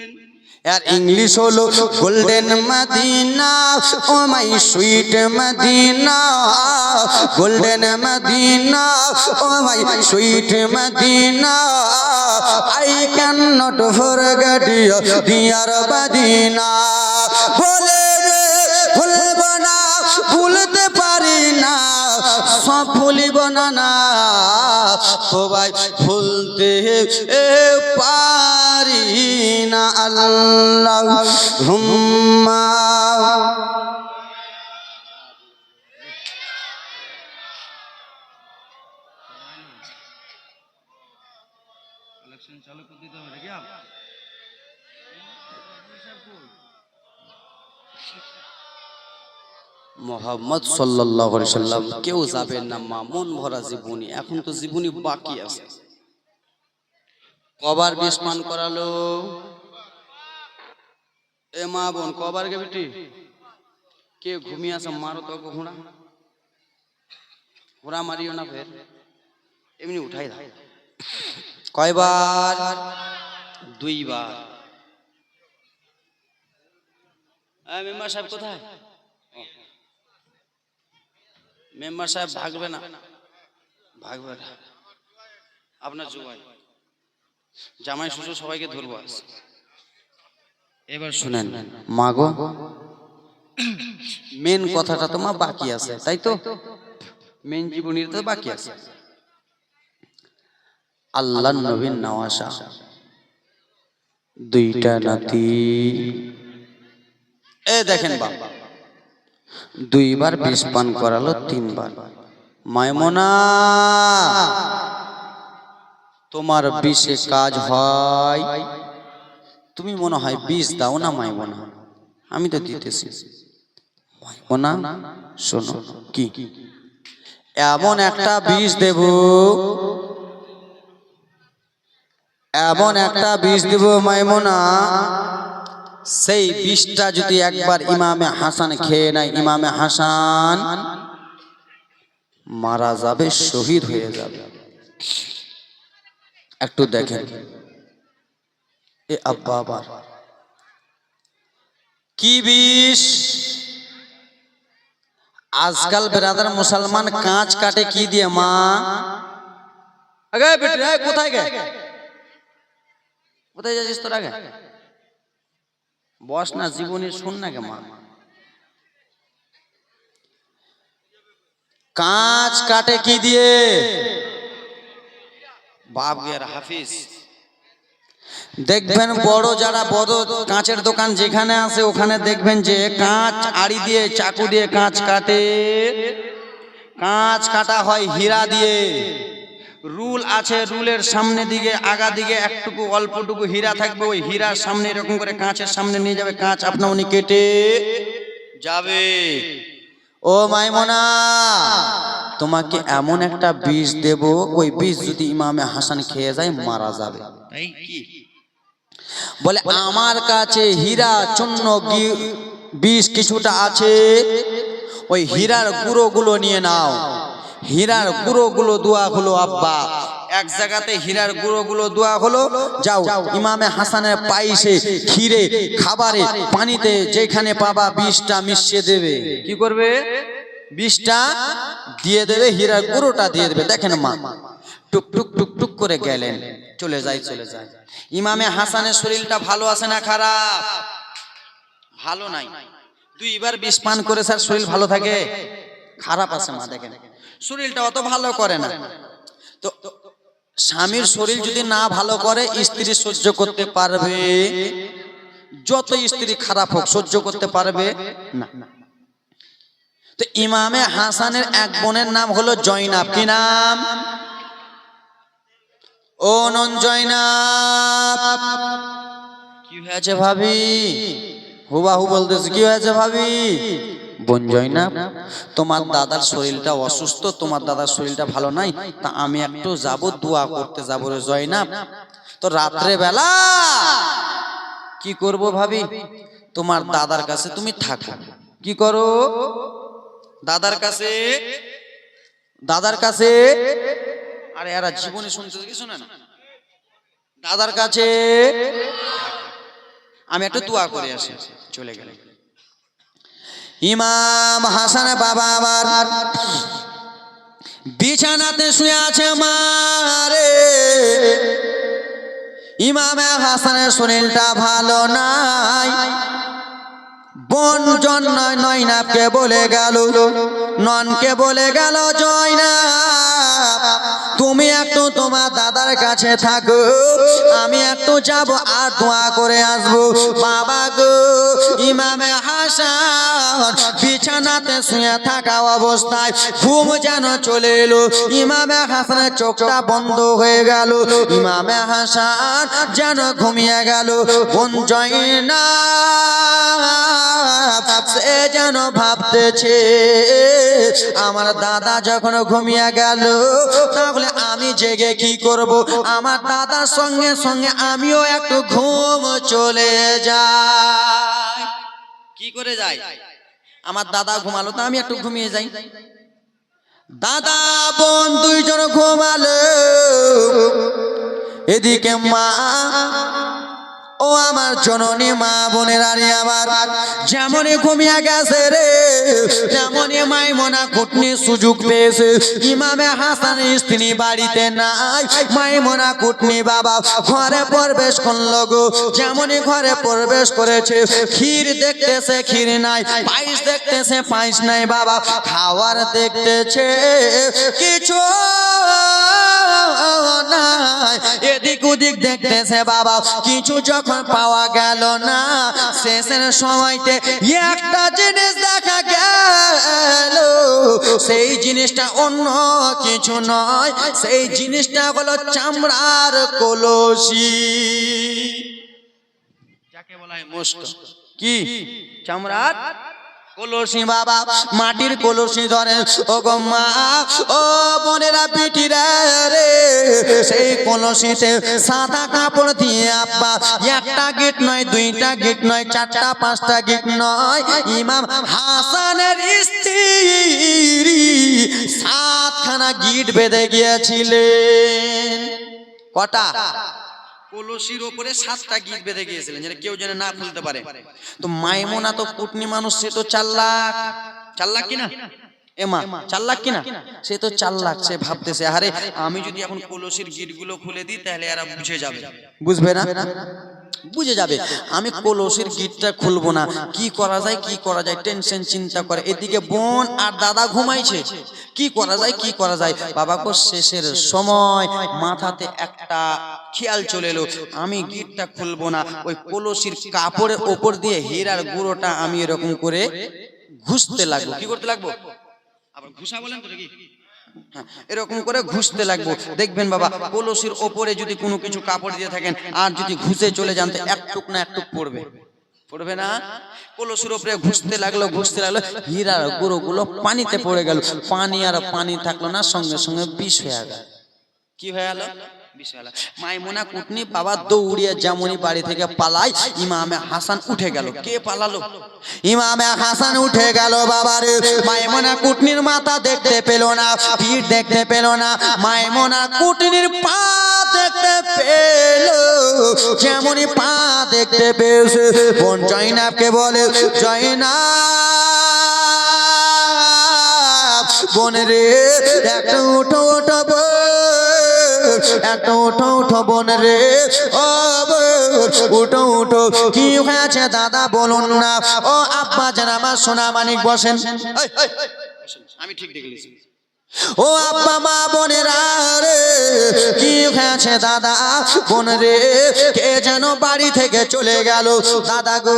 এর ইংলিশ হলো golden Madina o my sweet Madina golden Madina o my sweet Madina I cannot forget you dear Madina বলে রে ভুলব না ভুলতে পারি না সব ভুলিব না না সবাই ভুলতে পারি না আল্লাহুম্মা চালু করে দিতে হবে নাকি মোহাম্মদ সাল্লাল্লাহু আলাইহি সাল্লাম কেউ যাবেন না মা মন ভরা জীবনী এখন তো জীবনী বাকি আছে কবার বিষ পান করালো এ মা বোন কবার গে বেটি কে ঘুমিয়ে আছে মারো তো ঘোড়া ঘোড়া মারিও না ফের এমনি উঠাই দাও কয়বার দুইবার মেম্বার সাহেব কোথায় মেম্বার সাহেব ভাগবে না ভাগবে না আপনার জুবাই জামাই শ্বশুর সবাইকে ধরবো এবার শুনেন মাগো মেন কথাটা তো মা বাকি আছে তাই তো মেন জীবনীর তো বাকি আছে আল্লাহ নবীর নওয়াজা দুইটা নাতি এ দেখেন বাবা দুইবার বিষ পান করালো তিনবার মাইমুনা তোমার বিষে কাজ হয় তুমি মনে হয় বিষ দাও না মাইমুনা আমি তো দিতেছি মাইমুনা শোনো কি এমন একটা বিষ দেব এমন একটা বিষ দেব মাইমুনা সেই বিষটা যদি একবার ইমামে হাসান খেয়ে নেয় ইমামে হাসান মারা যাবে শহীদ হয়ে যাবে একটু দেখেন এ আব্বা আবার কি বিষ আজকাল ব্রাদার মুসলমান কাঁচ কাটে কি দিয়ে মা আগে বেটি কোথায় গে কোথায় যাচ্ছিস তোর আগে বস না জীবনে শুন না কে মা কাঁচ কাটে কি দিয়ে বাপ গের হাফিজ দেখবেন বড় যারা বড় কাঁচের দোকান যেখানে আছে ওখানে দেখবেন যে কাঁচ আড়ি দিয়ে চাকু দিয়ে কাঁচ কাটে কাঁচ কাটা হয় হীরা দিয়ে রুল আছে রুলের সামনে দিকে আগা দিকে একটুকু অল্পটুকু হীরা থাকবে ওই হীরার সামনে এরকম করে কাঁচের সামনে নিয়ে যাবে কাঁচ আপনা উনি কেটে যাবে ও মাইমুনা তোমাকে এমন একটা বিষ দেব ওই বিষ যদি ইমামে হাসান খেয়ে যায় মারা যাবে বলে আমার কাছে হীরা চূর্ণ বিষ কিছুটা আছে ওই হীরার গুঁড়ো গুলো নিয়ে নাও হীরার গুঁড়োগুলো দোয়া হলো আব্বা, এক জায়গাতে হীরার গুঁড়োগুলো দোয়া হলো, যাও ইমামে হাসানের পায়েসে, ক্ষীরে, খাবারে, পানিতে যেখানে পাবা বিষটা মিশিয়ে দেবে। কি করবে? বিষটা দিয়ে দেবে, হীরার গুঁড়োটা দিয়ে দেবে। দেখেন মা টুক টুক টুক টুক করে গেলেন, চলে যায় চলে যায়। ইমামে হাসানের শরীরটা ভালো আছে না খারাপ? ভালো নাই। দুইবার বিষ পান করে স্যার শরীর ভালো থাকে? খারাপ আছে মা। দেখেন শরীরটা অত ভালো করে না। তো স্বামীর শরীর যদি না ভালো করে, স্ত্রী সহ্য করতে পারবে? যত স্ত্রী খারাপ হোক সহ্য করতে পারবে না। তো ইমামে হাসানের এক বোনের নাম হলো জয়নাব। কি নাম? ও নন জয়নাব। কি হয়েছে ভাবি? হুবাহু বলতেছে, কি হয়েছে ভাবি? বোন জয়নাব, তোমার দাদার শরীরটা অসুস্থ, তোমার দাদার শরীরটা ভালো নাই, তা আমি একটু যাব, দোয়া করতে যাবো রে জয়নাব। তো রাত্রে বেলা কি করব ভাবি? তোমার দাদার কাছে তুমি থাকো। কি করো? দাদার কাছে। দাদার কাছে? আরে এরা জীবনে শুনতে কিছু না, দাদার কাছে আমি একটু দোয়া করে আসি। চলে গেল। ইমাম হাসান বাবা আবার বিছানাতে শুয়ে আছে মারে। ইমামে হাসানের শরীরটা ভালো নাই। বোন জয়নাবকে বলে গেল, ননকে বলে গেল, জয়নাব তুমি একটু তোমার দাদার কাছে থাকো, আমি একটু যাব আর দোয়া করে আসবো। বাবা গো, ইমামে হাসান বিছানাতে শুয়ে থাকা অবস্থায় ঘুম যেন চলে এলো। ইমামে হাসানের চোখটা বন্ধ হয়ে গেল, ইমামে হাসান যেন ঘুমিয়ে গেল। বোন জয়নাব সে যেন ভাবতেছে, আমার দাদা যখন ঘুমিয়ে গেল, তাহলে আমি জেগে কি করব? আমার দাদার সঙ্গে সঙ্গে আমিও একটু ঘুম চলে যাই। কি করে যাই? আমার দাদা ঘুমালো, তা আমি একটু ঘুমিয়ে যাই। দাদা বোন দুইজন ঘুমালো। এদিকে মা, ও আমার জননী মা বোনের আরে আবার যেমনই ঘুমিয়ে গেছে রে, তেমনই মাইমুনা কুটনি সুযোগ পেয়েছে। ইমামে হাসানের স্ত্রী বাড়িতে নাই, মাইমুনা কুটনি বাবা ঘরে প্রবেশ করলো গো। যেমনই ঘরে প্রবেশ করেছে, ক্ষীর দেখতেছে ক্ষীর নাই, পায়েস দেখতেছে পায়েস নাই, বাবা খাওয়ার দেখতেছে কিছু নাই। এদিক ওদিক দেখতেছে বাবা, কিছু যখন পাওয়া গেল না, শেষের সময়তে একটা জিনিস দেখা গেল। সেই জিনিসটা অন্য কিছু নয়, সেই জিনিসটা হলো চামড়ার কলসি, যাকে বলা হয় মোস্ট। কি? চামড়ার কলসি বাবা, মাটির কলসি ধরে। ও গো মা, ও বোনেরা পিঠিরা রে, সেই কলসিতে সাদা কাপড় দিয়ে আব্বা একটা গিট নয়, দুইটা গিট নয়, চারটা পাঁচটা গিট নয়, ইমাম হাসানের স্ত্রী 7খানা গিট বেঁধে গিয়েছিলেন। কটা? কলসির উপরে 7টা গিট বেঁধে গিয়েছিলেন, যেটা কেউ যেন না খুলতে পারে। তো মাইমুনা তো কুটনি মানুষ, সে তো 4 লাখ। 4 লাখ কিনা এমা? 4 লাখ কিনা? সে তো 4 লাখ। সে ভাবতেছে, আরে আমি যদি এখন কলসির গিট গুলো খুলে দিই, তাহলে এরা বুঝে যাবে। বুঝবে না? বুঝে যাবে। আমি কলসির গিটটা খুলবো না। কি করা যায়, কি করা যায়, টেনশন চিন্তা করে। এদিকে বোন আর দাদা ঘুমাইছে। কি করা যায়, কি করা যায়। বাবা কো শেষের সময় মাথাতে একটা খেয়াল চলে এলো, আমি গিটটা খুলবো না, ওই কলসির কাপড়ের ওপর দিয়ে হীরার গুঁড়োটা আমি এরকম করে ঘুষতে লাগবো। কি করতে লাগবো? আবার ঘুষা বলেন তো নাকি? এরকম করে ঘুষতে লাগবো। দেখবেন বাবা, কলসির ওপরে যদি কোনো কিছু কাপড় দিয়ে থাকেন, আর যদি ঘুষে চলে যান, তো একটুক না একটুক পড়বে, পড়বে না? কলসির ওপরে ঘুষতে লাগলো, ঘুষতে লাগলো, হীরার গুঁড়োগুলো পানিতে পড়ে গেল। পানি আর পানি থাকলো না, সঙ্গে সঙ্গে বিষ হয়ে গেল। কি হয়ে গেল? মাইমুনা কুটনি বাবা দৌড়িয়ে যেমনই বাড়ি থেকে পালায়, ইমামে হাসান উঠে গেল। কে পালালো? ইমামে হাসান উঠে গেল বাবারে। মাইমুনা কুটনির মাথা দেখতে পেল না, পিঠ দেখতে পেল না, মাইমুনা কুটনির পা দেখতে পেল। যেমনই পা দেখতে পেয়েছে, বোন জয়নাবকে বলে, জয়নাব বোন রে, একটা উঠো উঠো একটা উঠো উঠো বোন রে, ও উঠো উঠো। কি হয়েছে দাদা বলুন না। ও আব্বা জান আমার সোনা মানিক বসেন। আমি ঠিক দেখেছি। ও আব্বা মা বোনেরা রে, কি হয়েছে দাদা বোন রে, কে যেন বাড়ি থেকে চলে গেল। দাদা গো,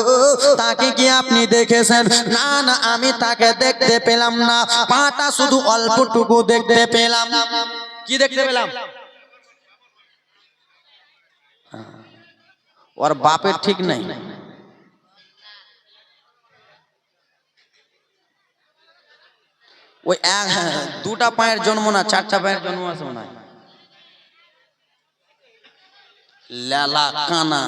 তাকে কি আপনি দেখেছেন? না না, আমি তাকে দেখতে পেলাম না, পাটা শুধু অল্পটুকু দেখতে পেলাম। কি দেখতে পেলাম? ওর বাপের ঠিক নাই। ওই দুটা পায়ের জন্ম না, চারটা পায়ের জন্ম আছে মনে হয়। লালা কানা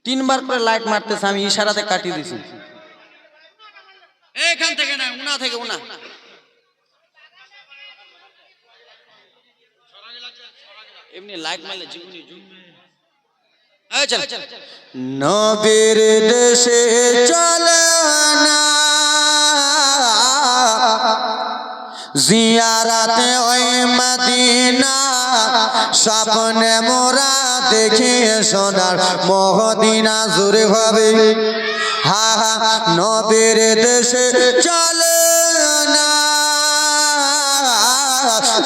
তিনবার করে লাইট মারতেছে, আমি ইশারাতে কাটিয়ে দিছি। এখান থেকে না, উনা থেকে উনা। এমনি লাইট মারলে জীবনী জমবে। নবীর দেশে চলে না জিয়ারাতে ওই মদিনা, স্বপ্নে মোরা দেখে সোনার মদিনা জুড়ে হবে। হা হা, নবীর দেশে চলে না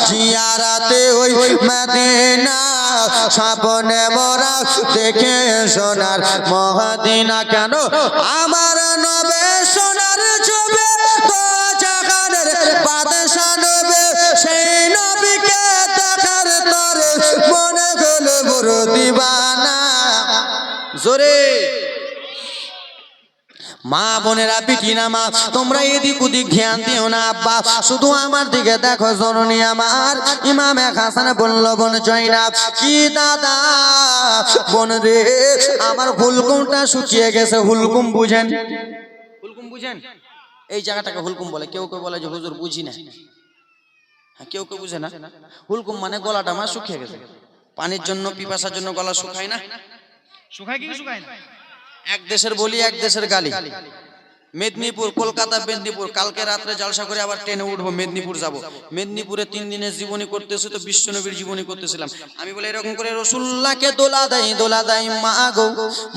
জিয়ারাতে ওই মদিনা, স্বপ্নে মোরা দেখে সোনার মদিনা। কেন? আমার নবে সোনার ছবি, তো জাহানের বাদশা নবে, সেই নবীকে দেখার তরে মনে হলো বড় দিবানা। জোরে মা বোনেরা, পিটিনা মা, তোমরা এদিক ওদিক ধ্যান দিও না আব্বা, শুধু আমার দিকে দেখো জননী আমার। ইমামে হাসান বলল, বোন জয়নাব। কি দাদা বোন রে, আমার হুলকুমটা শুকিয়ে গেছে। হুলকুম বুঝেন? হুলকুম বুঝেন? এই জায়গাটাকে হুলকুম বলে। কেউ কেউ বলে যে হুজুর বুঝি না, কেউ কেউ বুঝে না। হুলকুম মানে গলাটা আমার শুকিয়ে গেছে। পানির জন্য, পিপাসার জন্য গলা শুকায় না? শুকায় কি শুকায় না? এক দেশের বলি, এক দেশের গালি। মেদিনীপুর, কলকাতা, মেদিনীপুর। কালকে রাত্রে জলসা করে আবার ট্রেনে উঠবো, মেদিনীপুর যাব। মেদিনীপুরে 3 দিনের জীবনী করতেছি, তো বিশ্বনবীর জীবনী করতেছিলাম। আমি বলে এরকম করে রসুল্লাহকে দোলা দেয় মা গো,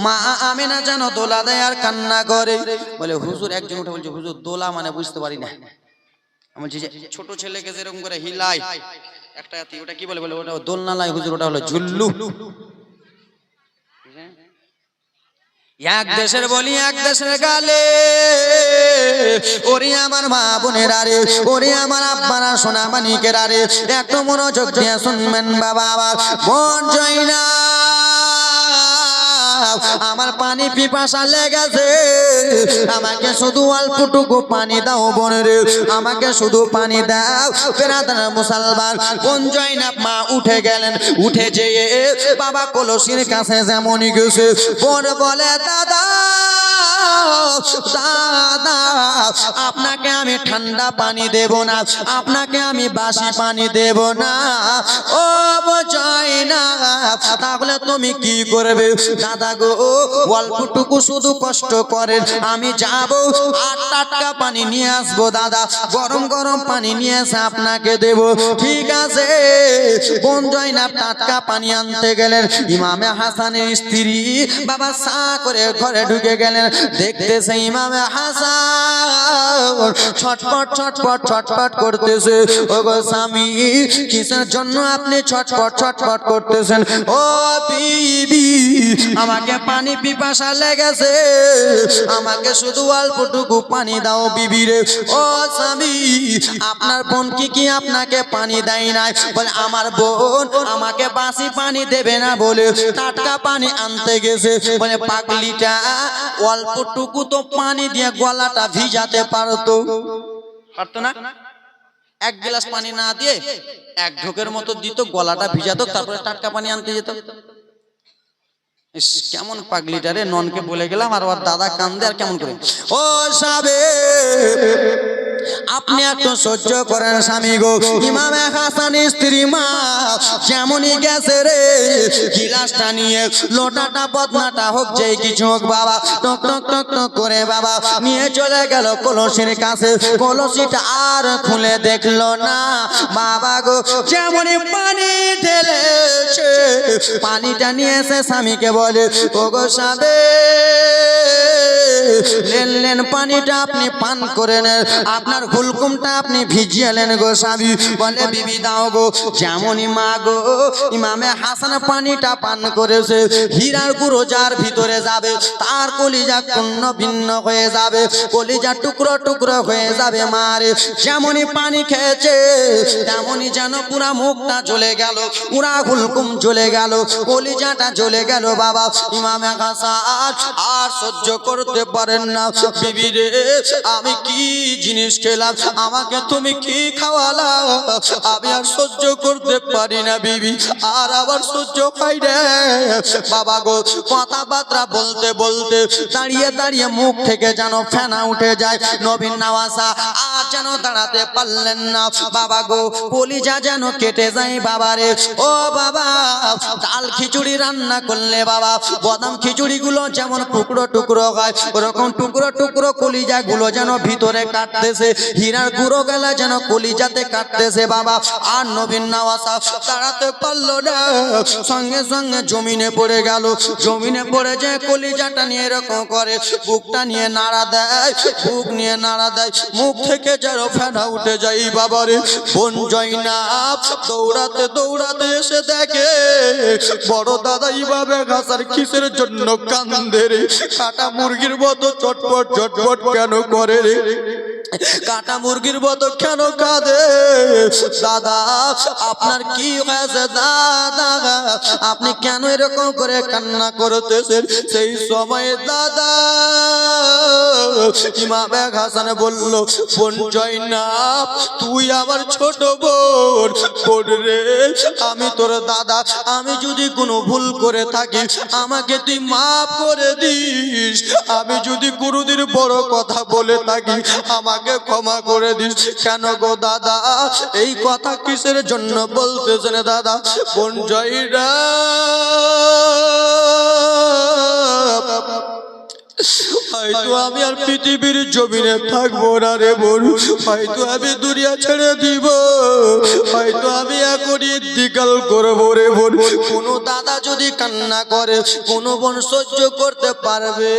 মা আমেনা যেন দোলা দেয় আর কান্না করে। বলে হুজুর, একজন উঠে বলছে, হুজুর দোলা মানে বুঝতে পারি না। আমি বলছি যে ছোট ছেলেকে যেরকম করে হিলাই একটা, ওটা কি বলে? বলে ওটা দোলনা লাই হুজুর, ওটা হলো ঝুল্লু। এক দেশের বলি, এক দেশের গালে। ওরে আমার মা বোনেরা রে, ওরে আমার আব্বারা সোনা মানিকেরা রে, একটু মনোযোগ দিয়ে শুনবেন বাবা। আবার বোন জয়নাব, আমার পানি পিপাসা লেগেছে, আমাকে শুধু অল্পটুকু পানি দাও বোন রে, আমাকে শুধু পানি দাও। বেরাদার মুসলমান, বোন জয়নাব মা উঠে গেলেন। উঠে যেয়ে বাবা কলসির কাছে যেমনই গেছে, বোন বলে, দাদা দাদা, আপনাকে আমি ঠান্ডা পানি দেব না, আপনাকে আমি বাসি পানি দেব না। ও জয়নাব, তাহলে তুমি কি করবে? দাদা গো, অল্পটুকু শুধু কষ্ট করেন, আমি যাব আর টাটকা পানি নিয়ে আসবো। দাদা গরম গরম পানি নিয়ে এসে আপনাকে দেব। ঠিক আছে। বোন জয়নাব টাটকা পানি আনতে গেলেন। ইমামে হাসানের স্ত্রী বাবা সা করে ঘরে ঢুকে গেলেন। দেখতেছে ইমামে হাসান ছটপট ছটপট ছটপট করতেছে। ও গো স্বামী, কিসের জন্য আপনি ছটপট ছটপট করতেছেন? ও বিবি, আমাকে পানি পিপাসা লেগেছে, আমাকে শুধু অল্পটুকু পানি দাও বিবি রে। ও স্বামী, আপনার বোন কি আপনাকে পানি দেয় নাই? বলে আমার বোন আমাকে বাসি পানি দেবে না বলে টাটকা পানি আনতে গেছে। বলে পাগলিটা অল্পটুকু তো পানি দিয়ে গলাটা ভিজাতে পারতো, পারতো না? এক গ্লাস পানি না দিয়ে এক ঢোকের মতো দিত, গলাটা ভিজাতো, তারপরে টাটকা পানি আনতে যেত। ইস, কেমন পাগলিটারে, ননকে বলে গেলাম আর ওর দাদা কান্দে আর কেমন করে। ও সাবে, আপনি একটু সহ্য করেন স্বামী গো। ইমামে হাসানের স্ত্রী মা যেমনই গেছে রে, গিলাসটা নিয়ে লোটাটা বদনাটা হোক যেই কিছু হোক বাবা, টক টক টক টক করে বাবা নিয়ে চলে গেল কলসির কাছে। কলসিটা আর খুলে দেখলো না বাবা গো। যেমনই পানি ঢেলেছে, পানিটা নিয়ে এসে স্বামীকে বলে, ও গো সাবে, লেন লেন পানিটা আপনি পান করে নেন, আপনার হুলকুমটা আপনি ভিজিয়ে নেন গো স্বামী। বলে বিবি দাও গো। যেমনই মা গো ইমামে হাসান পানিটা পান করেছে, হীরার গুঁড়ো যার ভিতরে যাবে তার কলিজা কুন্ন ভিন্ন হয়ে যাবে, কলিজা টুকরো টুকরো হয়ে যাবে মারে। যেমনই পানি খেয়েছে তেমনই যেন পুরা মুখটা জ্বলে গেল, পুরা হুলকুম জ্বলে গেল, কলিজাটা জ্বলে গেল বাবা। ইমামে হাসান আর সহ্য করতে পারেন না। বিবি রে, আমি কি জিনিস খেলাম, আমাকে তুমি কি খাওয়ালা, আমি আর সহ্য করতে পারি না বিবি, আর আবার সহ্য হয় রে বাবা গো। কথাবার্তা বলতে বলতে দাঁড়িয়ে দাঁড়িয়ে মুখ থেকে যেন ফেনা উঠে যায়। নবীন নওয়াজা আর যেন দাঁড়াতে পারলেন না বাবা গো, কলিজা যেন কেটে যায় বাবা রে। ও বাবা, ডাল খিচুড়ি রান্না করলে বাবা, বাদাম খিচুড়ি গুলো যেমন টুকরো টুকরো হয়, ওরকম টুকরো টুকরো কলিজা গুলো যেন ভিতরে কাটতেছে, হীরার গুঁড়ো গেলা যেন কলিজাতে কাটতেছে বাবা। আর নবীন নওয়াজা দাঁড়াতে পারলো না, সঙ্গে সঙ্গে জমিনে পড়ে গেল। জমিনে পড়ে যে কলিজাটা নিয়ে এরকম করে, বুকটা নিয়ে নাড়া দেয়, বুক নিয়ে নাড়া দেয়, মুখ থেকে যেন ফেনা উঠে যায় বাবা রে। বোন জয়নাব দৌড়াতে দৌড়াতে এসে দেখে বড় দাদা ইমামে হাসান কিসের জন্য কান্দে রে, কাটা মুরগির মতো চটপট চটপট কেন করে রে, কাটা মুরগির মতো কেন কাঁদে? দাদা আপনার কি হয়েছে দাদা, আপনি কেন এরকম করে কান্না করতেছেন? সেই সময় দাদা ইমামে হাসান বলল, বোন জয়নাব তুই আমার ছোট বোন, বোন রে আমি তোর দাদা, আমি যদি কোনো ভুল করে থাকি আমাকে তুই মাফ করে দিস, আমি যদি কোনোদিন বড় কথা বলে থাকি আমাকে ক্ষমা করে দিস। কেন গো দাদা, এই কথা কিসের জন্য বলতেছেন দাদা? বোন জয়নাব, হয়তো আমি আর পৃথিবীর জমিনে থাকবো না রে বোন, হয়তো আমি দুনিয়া ছেড়ে দিব, হয়তো আমি এখনই ইন্তিকাল করবো রে বোন। কোনো দাদা যদি কান্না করে কোনো বোন সহ্য করতে পারবে?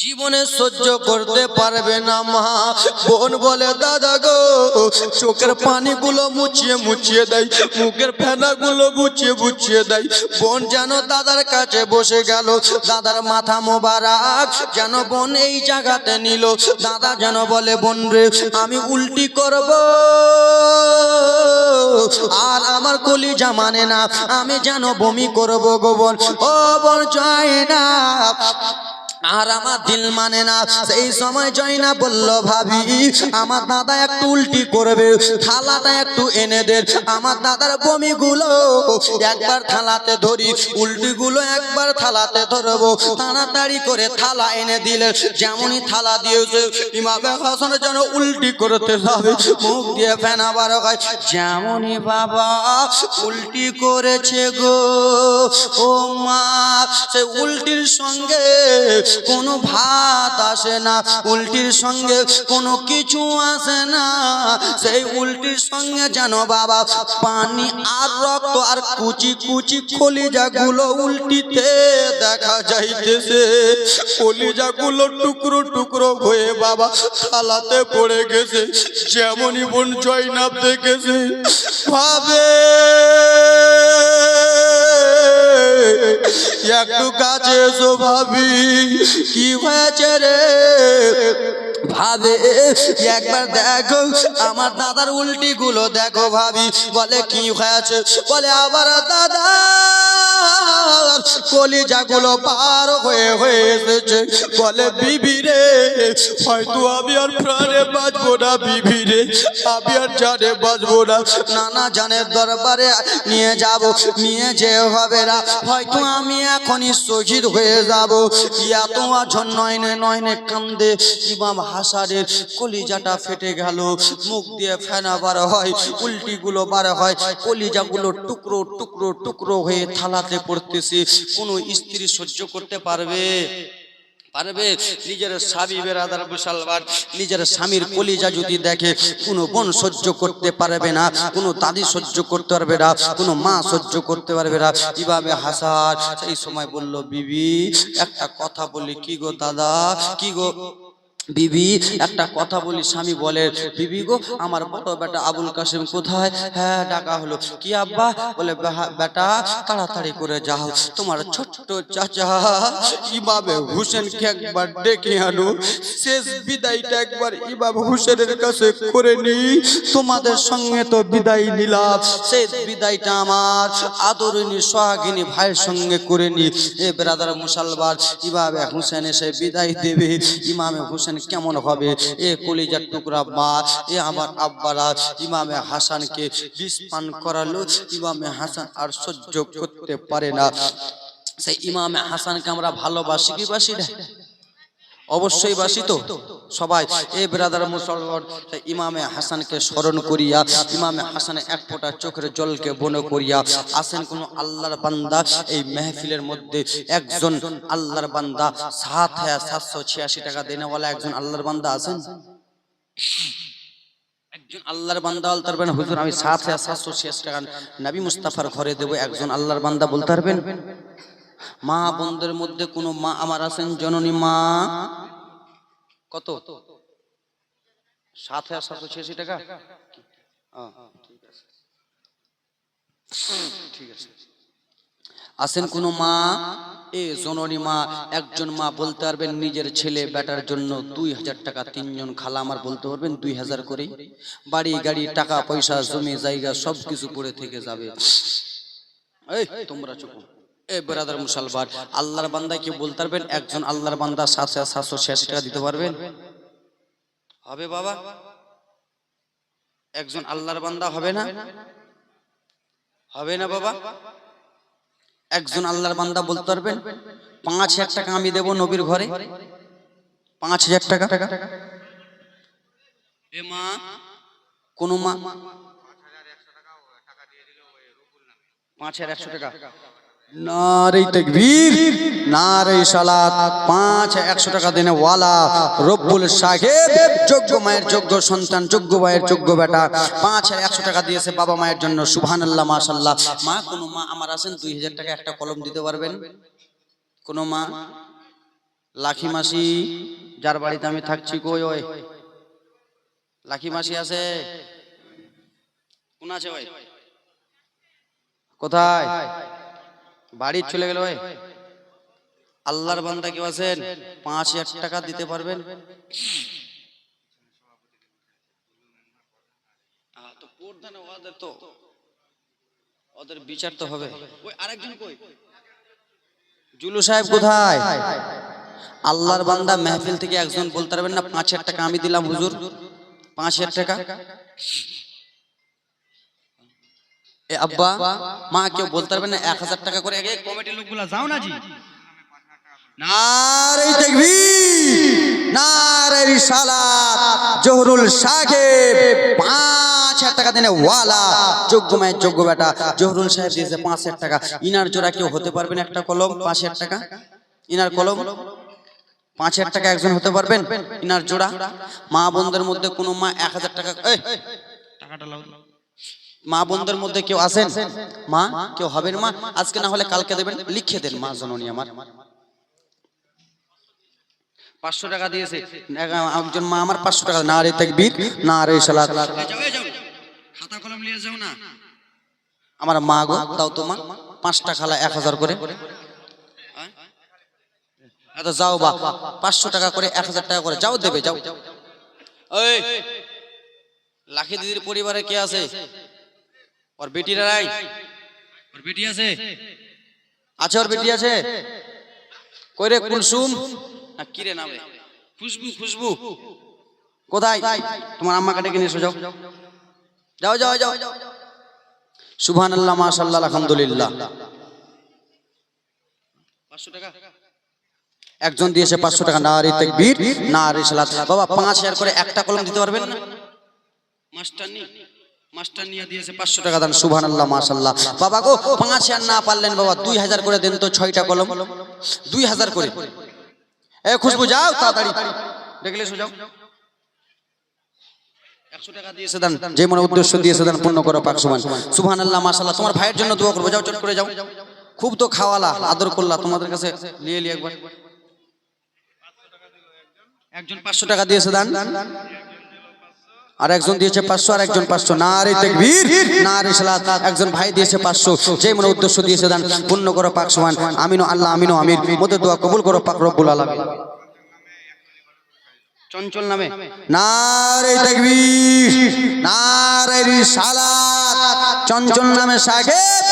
জীবনে সহ্য করতে পারবে না মা। বোন বলে দাদা গো, চোখের পানিগুলো মুছিয়ে মুছিয়ে দেয়, মুখের ফেনাগুলো মুছিয়ে মুছিয়ে দেয়। বোন যেন দাদার কাছে বসে গেল, দাদার মাথা মোবারক যেন বোন এই জায়গাতে নিল। দাদা যেন বলে, বোন রে আমি উল্টি করব আর আমার কলিজা মানে না, আমি যেন বমি করব গো বোন। ও বোন জয়নাব, আর আমার দিল মানে না। সেই সময় জয়না বলল, ভাবি আমার দাদা একটু উল্টি করবে, থালাটা একটু এনে দেন, আমার দাদার বমি গুলো একবার থালাতে ধরি, উল্টি গুলো একবার থালাতে ধরবো। তাড়াতাড়ি করে থালা এনে দিলে, যেমনই থালা দিয়েছে ইমামে হাসান যেন উল্টি করতে যাবে, মুখ দিয়ে ফেনা বার হয়। যেমনই বাবা উল্টি করেছে গো ও মা, সে উল্টির সঙ্গে কোনো ভাত আসে না, উল্টির সঙ্গে কোনো কিছু আসে না, সেই উল্টির সঙ্গে যেন বাবা পানি আর রক্ত আর কুচি কুচি কলিজাগুলো উল্টিতে দেখা যাইতেছে। কলিজাগুলো টুকরো টুকরো হয়ে বাবা থালাতে পড়ে গেছে। যেমনই বোন জয়নাব দেখেছে, ভাবে একটু কাছে এসো ভাবি, কি হয়েছে রে? ভাবে একবার দেখো আমার দাদার উল্টি গুলো দেখো ভাবি। বলে কি হয়েছে? বলে আবার দাদা কলিজাগুলো পার হয়ে হয়ে এসেছে। বলে বিবি রে হয়তো আমি আর প্রাণে বাঁচবো না বিবি রে, আমি আর জানে বাঁচবো না। নানা জানের দরবারে নিয়ে যাব, নিয়ে যে হবে না, হয়তো আমি এখনই শহীদ হয়ে যাব। ইয়া তোমার নয়নে নয়নে কান্দে। ইমাম হাসানের কলিজাটা ফেটে গেল, মুখ দিয়ে ফেনা বার হয়, উল্টিগুলো বার হয়, কলিজাগুলো টুকরো টুকরো টুকরো হয়ে থালাতে পড়তেছে। কোনো স্ত্রী সহ্য করতে পারবে? পারবে? নিজের স্বামী বেরাদার মুসলমান, নিজের স্বামীর কলিজা যদি দেখে, কোনো বোন সহ্য করতে পারবে না, কোনো দাদি সহ্য করতে পারবে না, কোনো মা সহ্য করতে পারবে না। ইমামে হাসান সেই সময় বলল, বিবি একটা কথা বলি। কি গো দাদা? কি গো বিবি একটা কথা বলি। স্বামী বলে, বিবি গো আমার বড় বেটা আবুল কাসেম কোথায়? হ্যাঁ ডাকা হলো। কি আব্বা? বলে বেটা তাড়াতাড়ি করে যাও, তোমার ছোট্ট চাচা ইমামে হোসেনকে একবার ডেকে আনো, শেষ বিদায়টা একবার ইমাম হোসেনের কাছে করে নি। তোমাদের সঙ্গে তো বিদায় নিলাম, শেষ বিদায়টা আমার আদরণী সোহাগিনী ভাইয়ের সঙ্গে করে নি। এ ব্রাদার মুসলমান, ইমামে হোসেন এসে বিদায় দেবে। ইমামে হোসেন কেমন হবে? এ কলিজার টুকরা মা, এ আমার আব্বারা ইমামে হাসানকে বিষ পান করালো। ইমামে হাসান আর সহ্য করতে পারে না। সেই ইমামে হাসানকে আমরা ভালোবাসি কি বাসি না? অবশ্যই বাসি তো সবাই। এ ব্রাদার মুসলমান, ইমামে হাসানকে স্মরণ করিয়া, ইমামে হাসানের এক ফোঁটা চোখের জলকে বন করিয়া আসেন কোন আল্লাহর বান্দা। এই মেহফিলের মধ্যে একজন আল্লাহর বান্দা ৭,৭৮৬ টাকা দেনেওয়ালা একজন আল্লাহর বান্দা আছেন? একজন আল্লাহর বান্দা বলতে পারবেন, হুজুর আমি ৭,৭৮৬ টাকা নবী মুস্তাফার ঘরে দেব? একজন আল্লাহর বান্দা বলতে পারবেন? মা বোনদের মধ্যে কোন মা আমার আছেন? জননী মা কত? ৭,৭৮৬ টাকা। ঠিক আছে, আছেন কোন মা? এ জননী মা, একজন মা বলতে পারবেন নিজের ছেলে বেটার জন্য ২,০০০ টাকা, তিনজন খালা আমার বলতে পারবেন ২,০০০ করে। বাড়ি গাড়ি টাকা পয়সা জমি জায়গা সবকিছু পড়ে থেকে যাবে। এই তোমরা চুপ। এ ব্রাদার মুসলমান, আল্লাহর বান্দা কি বলতে পারবেন? একজন আল্লাহর বান্দা ৭,৭৮৬ টাকা দিতে পারবেন? হবে বাবা? একজন আল্লাহর বান্দা হবে না? হবে না বাবা? একজন আল্লাহর বান্দা বলতে পারবেন ৫,০০০ টাকা আমি দেব নবীর ঘরে? ৫,০০০ টাকা। এ মা, কোন মা ৫,১০০ টাকা? নারে তাকবীর, নারে সালাত। ৫,১০০ টাকা দেনে ওয়ালা রব্বুল সাহেব, যোগ্য মায়ের যোগ্য সন্তান, যোগ্য ভাইয়ের যোগ্য বেটা ৫,১০০ টাকা দিয়েছে বাবা মায়ের জন্য। সুবহানাল্লাহ, মাশাআল্লাহ। মা, কোন মা আমার আছেন ২,০০০ টাকা একটা কলম দিতে পারবেন? কোন মা? লাখি মাসি, যার বাড়িতে আমি থাকছি, কই ওই লাখি মাসি আছে? কোন আছে ওই? কোথায়? বাড়ি চলে গেল ওই। আল্লাহর বান্দা কেউ আছেন ৫,০০০ টাকা দিতে পারবেন? ওদের বিচার তো হবে। ওই আরেকজন কই? জুলু সাহেব কোথায়? আল্লাহর বান্দা মেহফিল থেকে একজন বলতে পারবেন না ৫,০০০ টাকা আমি দিলাম হুজুর? ৫,০০০ টাকা। এ আব্বা মা কেউ বলতে পারবেন না ১,০০০ টাকা করে? আগে কমিটির লোকগুলা যাও না জি। নারে তাকবীর, নারে রিসালাত। জহুরুল সাহেব ৫,০০০ টাকা দেনে ওয়ালা, যোগ্য মায়ের যোগ্য বেটা জহুরুল সাহেব দিয়েছে ৫,০০০ টাকা। ইনার জোড়া কেউ হতে পারবেন একটা কলম? ৫,০০০ টাকা ইনার কলম। ৫,০০০ টাকা একজন হতে পারবেন ইনার জোড়া? মা বোনদের মধ্যে কোন মা ১,০০০ টাকা? টাকাটা লাও। মা বোনদের মধ্যে কেউ আছেন? মা কেউ হবেন? মা আজকে না হলে কালকে দেবেন, লিখে দেন মা জননী আমার। ৫০০ টাকা দিয়েছে একজন মা আমার, ৫০০ টাকা। নারে তাকবীর, নারে সালাত। খাতা কলম নিয়ে যাও না আমার মা গো, দাও তো মা। ৫টা খালা ১,০০০ করে। আচ্ছা যাও বা ৫০০ টাকা করে, ১,০০০ টাকা করে যাও, দেবে যাও। ওই লাখি দিদির পরিবারে কে আছে? ওর বেটিরা নাই? ওর বেটি আছে? আছে ওর বেটি আছে? কই রে কুলসুম? কি রে নাম? খুশবু খুশবু কোথায়? তোমার আম্মাকে ডেকে নিয়ে এসো, যাও যাও যাও যাও। সুবহানাল্লাহ, মাশাআল্লাহ, আলহামদুলিল্লাহ। 500 টাকা একজন দিয়েছে, 500 টাকা। নারে তাকবীর, নারে সালাত। বাবা 5000 করে একটা কলম দিতে পারবেন না? মাস্টার নিয়ে দিয়েছে 500 টাকা দান। সুবহানাল্লাহ, মাশাআল্লাহ। বাবা গো 5000 না পারলেন বাবা 2000 করে দেন তো, 6টা কলম 2000 করে। এ খুশবু যাও তাড়াতাড়ি, দেখলে এসো, যাও। 100 টাকা দিয়েছে দান, যে মনে উদ্দেশ্য দিয়েছে দান পূর্ণ করো পাক সুবহান। সুবহানাল্লাহ, মাশাআল্লাহ। তোমার ভাইয়ের জন্য দোয়া করবো, যাও চট করে যাও। খুব তো খাওয়ালা, আদর করলা, তোমাদের কাছে নিয়ে একবার। একজন 500 টাকা দিয়েছে দান, আর একজন দিয়েছে 500, আর একজন 500। নারে তাকবীর, নারে সালাত। একজন ভাই দিয়েছে 500, যে মনে উদ্দেশ্য দিয়েছে দান পূর্ণ করো পাক সুবহান। আমিন আল্লাহ, আমিন আমিন। মোদের দোয়া কবুল করো পাক রব্বুল আলামিন। চঞ্চল নামে নারে তাকবীর, নারে রিসালাত। চঞ্চল নামে সাহেব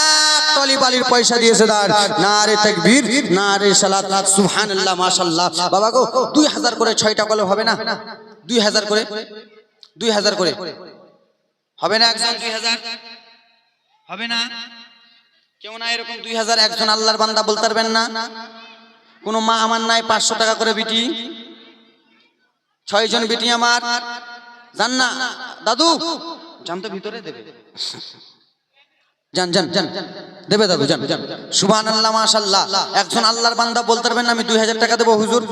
এক টলি বালির পয়সা দিয়েছে দান। নারে তাকবীর, নারে সালাত। সুবহানাল্লাহ, মাশাআল্লাহ। বাবা গো 2000 করে 6টা কলম হবে না? 2000 করে, 2000 করে হবে না? একজন 2000 হবে না? কেউ না এরকম 2000? একজন আল্লাহর বান্দা বলতে পারবেন না? কোন মা আমার নাই 500 টাকা করে বিটি? 6 জন বিটি আমার, জান না দাদু? জান তো ভিতরে দেবে, জান জান জান দেবে দাদু, জান। সুবহানাল্লাহ, মাশাআল্লাহ। একজন আল্লাহর বান্দা বলতে পারবেন না আমি 2000 টাকা দেবো হুজুর?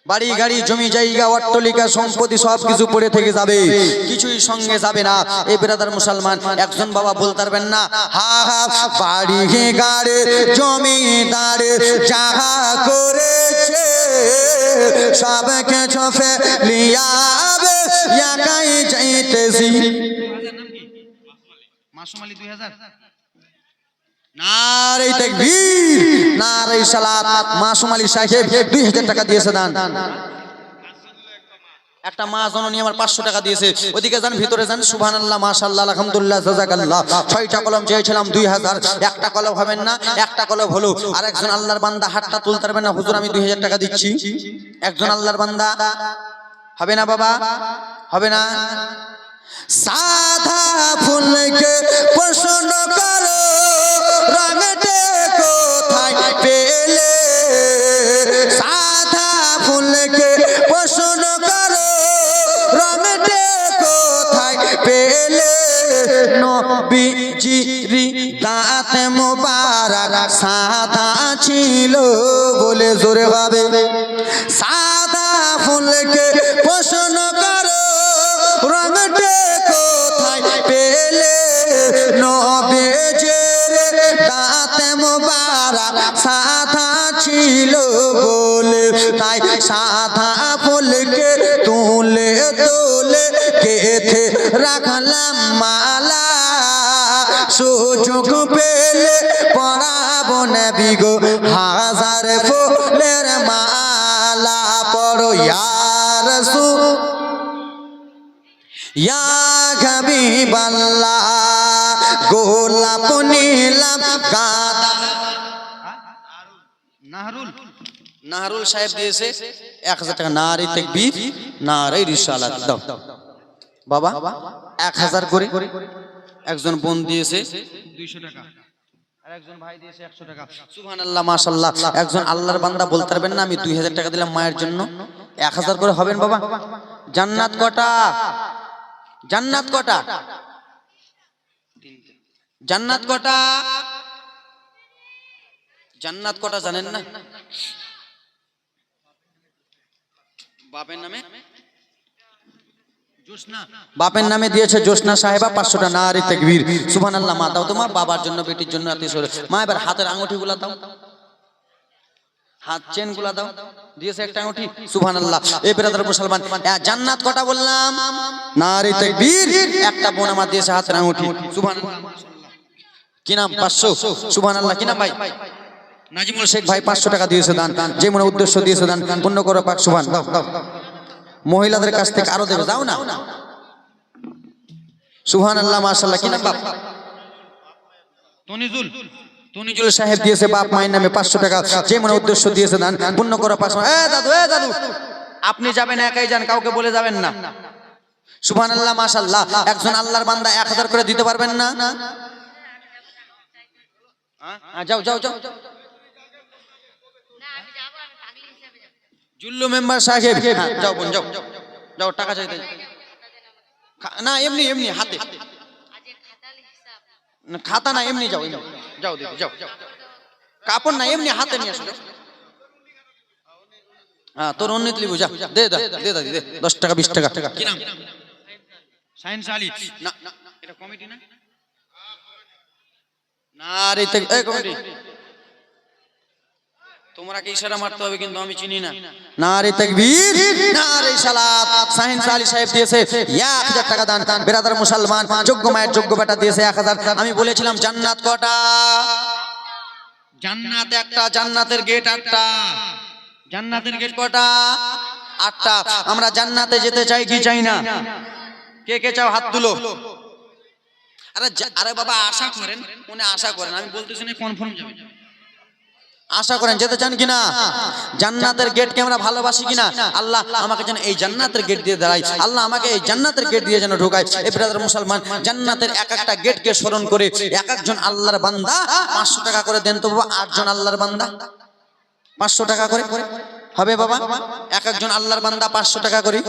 বাড়ি গাড়ি জমি জায়গা অট্টালিকা সম্পত্তি সব কিছু পড়ে থেকে যাবে, কিছুই সঙ্গে যাবে না। এই ব্রাদার মুসলমান একজন বাবা বলতে পারবেন না? হা হা বাড়ি গাড়ি জমিদারে যাহা করেছে সব কিছু ফেলিয়াবে একাই যাইতেছি। মাসুম আলী 2000। নারে তাকবীর, নারে সালাত। মাসুম আলী সাহেব 2000 টাকা দিয়েছে দান। একটা মা জননী আমার 500 টাকা দিয়েছে। ওদিকে যান, ভিতরে যান। সুবহানাল্লাহ, মাশাআল্লাহ, আলহামদুলিল্লাহ, জাযাকাল্লাহ। 6টা কলম চেয়েছিলাম 2000, একটা কলম হবেন না? একটা কলম হলো। আর একজন আল্লাহর বান্দা হাতটা তুলতে পারবেন না? হুজুর আমি 2000 টাকা দিচ্ছি। একজন আল্লাহর বান্দা হবে না বাবা? হবে না? সাদা ফুলকে প্রশ্ন করো রঙটে কোথায় পেলে? সাদা ফুলকে প্রশ্ন করো রঙটে কোথায় পেলে? নবীজির দাঁত মোবারক সাদা ছিল বলে জোরে হবে। সাদা ফুলকে প্রশ্ন করো রঙটে কোথায় পেলে? নবীজির দাঁত মোবারক সাদা ছিল বলে, তাই সাদা ফুলকে তুলে তুলে গেথে রাখলাম মালা। সুযোগ পেলে পরাবো নবী গো হাজার ফুলের মালা। পড়ো ইয়া রাসূল ইয়া হাবিবাল্লাহ। গোলাপ নিলাম গাঁদা। নাহরুল সাহেব দিয়েছে 1000 টাকা। নারে তাকবীর, নারে রিসালাত। দাও বাবা 1000 করে। একজন বোন দিয়েছে 200 টাকা, আর একজন ভাই দিয়েছে 100 টাকা। সুবহানাল্লাহ, মাশাআল্লাহ। একজন আল্লাহর বান্দা বলতে পারবেন না আমি 2000 টাকা দিলাম মায়ের জন্য? 1000 করে হবেন বাবা? জান্নাত কটা? জান্নাত কটা? জান্নাত কটা? জান্নাত কটা জানেন না? বাপের নামে জোসনা, বাপের নামে দিয়েছে জোসনা সাহেবা 500 টাকা। নারে তাকবীর, সুবহানাল্লাহ। মা দাও তোমার বাবার জন্য, বেটির জন্য, আত্মীয়। মা এবার হাতের আঙ্গুঠি গুলা দাও, হাত চেন গুলা দাও। দিয়েছে একটা আঙ্গুঠি। সুবহানাল্লাহ। এই ব্রাদার মুসলমান জান্নাত কটা বললাম? নারে তাকবীর। একটা বোন আমার দিয়েছে হাতের আঙ্গুঠি। সুবহানাল্লাহ, মাশাআল্লাহ। কি নাম? 500। সুবহানাল্লাহ। কি নাম ভাই? নাজিমুল শেখ ভাই 500 টাকা দিয়েছে দান, যে মনে উদ্দেশ্য দিয়েছে দান পূর্ণ করো পাক সুবহান। দাও দাও। মহিলাদের কাছ থেকে আরো দেবে, যাও না। সুবহানাল্লাহ, মাশাআল্লাহ। কি নাম বাপ? তনিজুল। তনিজুল সাহেব দিয়েছে বাপ মায়ের নামে 500 টাকা, যে মনে উদ্দেশ্য দিয়েছে দান পূর্ণ করো 500। দাদু দাদু আপনি যাবেন, একাই যান, কাউকে বলে যাবেন না। সুবহানাল্লাহ মাশাআল্লাহ। একজন আল্লাহর বান্দা 1000 করে দিতে পারবেন না? যাও যাও যাও। জুল্লু মেম্বার সাহেব, যাও বোন যাও যাও, টাকা চাইতে না, এমনি এমনি হাতে, খাতা না, এমনি যাও যাও দিদি যাও, কাপড় না, এমনি হাতে নিয়ে আসো। হ্যাঁ তোর উন্নীত লিবু, যা দে দে দে দাদি দে, 10 টাকা 20 টাকা। কি নাম? সায়েন্স আলী। না না, এটা কমিটি না? না রে, এই কমিটি তোমরা কি ইশারা মারতে হবে, কিন্তু আমি চিনি না। নারে তাকবীর, নারে সালাত। সায়েন্স আলী সাহেব দিয়েছে 1000 টাকা দান। বিরাদার মুসলমান, যোগ্য মায়ের যোগ্য বেটা দিয়েছে 1000। আমি বলেছিলাম জান্নাত কটা? জান্নাত একটা, জান্নাতের গেট 8টা। জান্নাতের গেট কটা? 8টা। আমরা জান্নাতে যেতে চাই কি চাই না? কে কে চাও হাত তুলো। আরে বাবা আশা করেন, মনে আশা করেন, আমি বলতেছি না কনফার্ম যাবে। আশা করেন যেতে চান কিনা? জান্নাতের গেটকে আমরা ভালোবাসি কিনা? আল্লাহ আমাকে যেন এই জান্নাতের গেট দিয়ে দাঁড়াই, আল্লাহ আমাকে এই জান্নাতের গেট দিয়ে যেন ঢোকায়। এই ব্রাদার মুসলমান, জান্নাতের এক একটা গেটকে স্মরণ করে এক একজন আল্লাহর বান্দা 500 টাকা করে দেন তো বাবা। 8 জন আল্লাহর বান্দা 500 টাকা করে হবে বাবা। এক একজন আল্লাহর বান্দা 500 টাকা করে,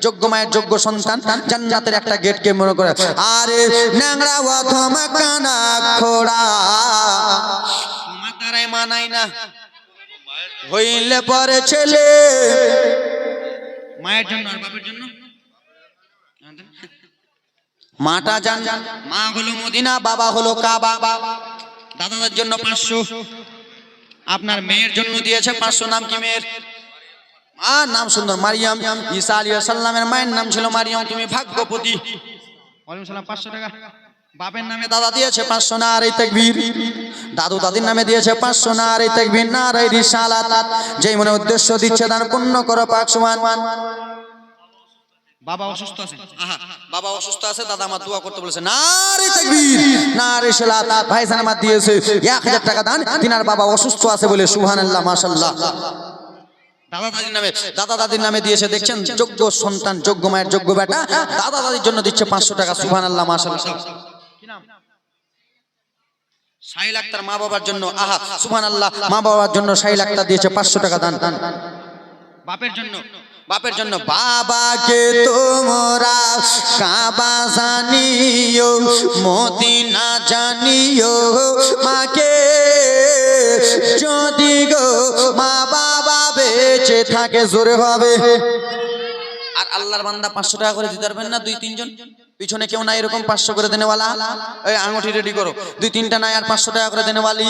যোগ্য মায়ের যোগ্য সন্তান জান্নাতের একটা গেটকে মনে করে। আরে ন্যাংরা অথমা কানা খোড়া মাতারাই মানাই না, হইলে পরে ছেলে মায়ের জন্য আর বাপের জন্য। মাটা জান, মা হলো মদিনা, বাবা হলো কাবা। দাদাদের জন্য 500, আপনার মেয়ের জন্য দিয়েছে 500। নাম কি মেয়ের? নাম সুন্দর, মারিয়াম। ঈসা আলাইহিস সালামের মায়ের নাম ছিল মারিয়াম, তুমি ভাগ্যবতী। ওয়ালাইকুম সালাম। 500 টাকা। বাপের নামে দাদা দিয়েছে 500। নারে তাকবীর। দাদু দাদির নামে দিয়েছে 500। নারে তাকবীর, নারে রিসালাত। যেই মনে উদ্দেশ্য দিচ্ছে দান পূর্ণ করো পাক সুবহান। বাবা অসুস্থ আছে, বাবা অসুস্থ আছে, দাদা আমার দোয়া করতে বলেছে। নারে তাকবীর, নারে সালাত। ভাইজান আমার দিয়েছে 1000 টাকা দান, তিনার বাবা অসুস্থ আছে বলে। সুবহানাল্লাহ মাশাআল্লাহ। দাদা দাদির নামে দিয়েছে, দেখছেন যোগ্য সন্তান, যোগ্য মায়ের যোগ্য বেটা, দাদা দাদির জন্য দিচ্ছে 500 টাকা। সুবহানাল্লাহ মাশাআল্লাহ। কি নাম? শাহিল আক্তার মা বাবার জন্য, সুবহানাল্লাহ, মা বাবার জন্য শাহিল আক্তার দিয়েছে 500 টাকা দান। বাপের জন্য, বাপের জন্য বাবাকে তোমরা কাবা জানিও, মদিনা জানিও, মাকে যদি গো মা বাবা বেঁচে থাকে জোরে হবে। আর আল্লাহর বান্দা 500 টাকা করে দিতে পারবেন না? 2-3 জন পিছনে কেউ নাই এরকম 500 করে দেনেওয়ালা? এই আঙুঠি রেডি করো, 2-3টা নাই আর 500 টাকা করে দেনেওয়ালি।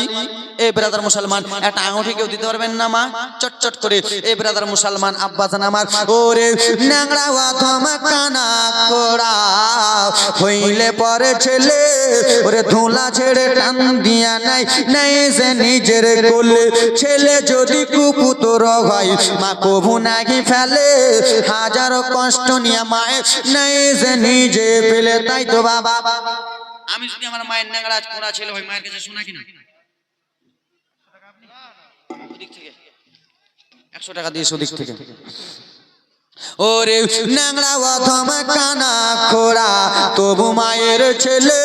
এই ব্রাদার মুসলমান, একটা আঙুঠি কেউ দিতে পারবেন না মা? চটচট করে। এই ব্রাদার মুসলমান, আব্বা জান আমার, ওরে ন্যাংরা অথমা কানা কোড়া হইলে পরে ছেলে, ওরে ধুলা ছেড়ে টান দিয়া নাই নাই যে নিজের কোলে। ছেলে যদি কুপুতর হয় মা কভু নাকি ফেলে, হাজারো কষ্ট নিয়ে মায়ের নাই যে নিজে পেলে। তাই তো বাবা, আমি যদি আমার মায়ের ন্যাংরা কোড়া ছেলে হয়, মায়ের কাছে শোনা কিনা? ওদিক থেকে 100 টাকা দিয়েছে, ওদিক থেকে। ওরে ন্যাংরা অথমা কানা খোড়া তবু মায়ের ছেলে,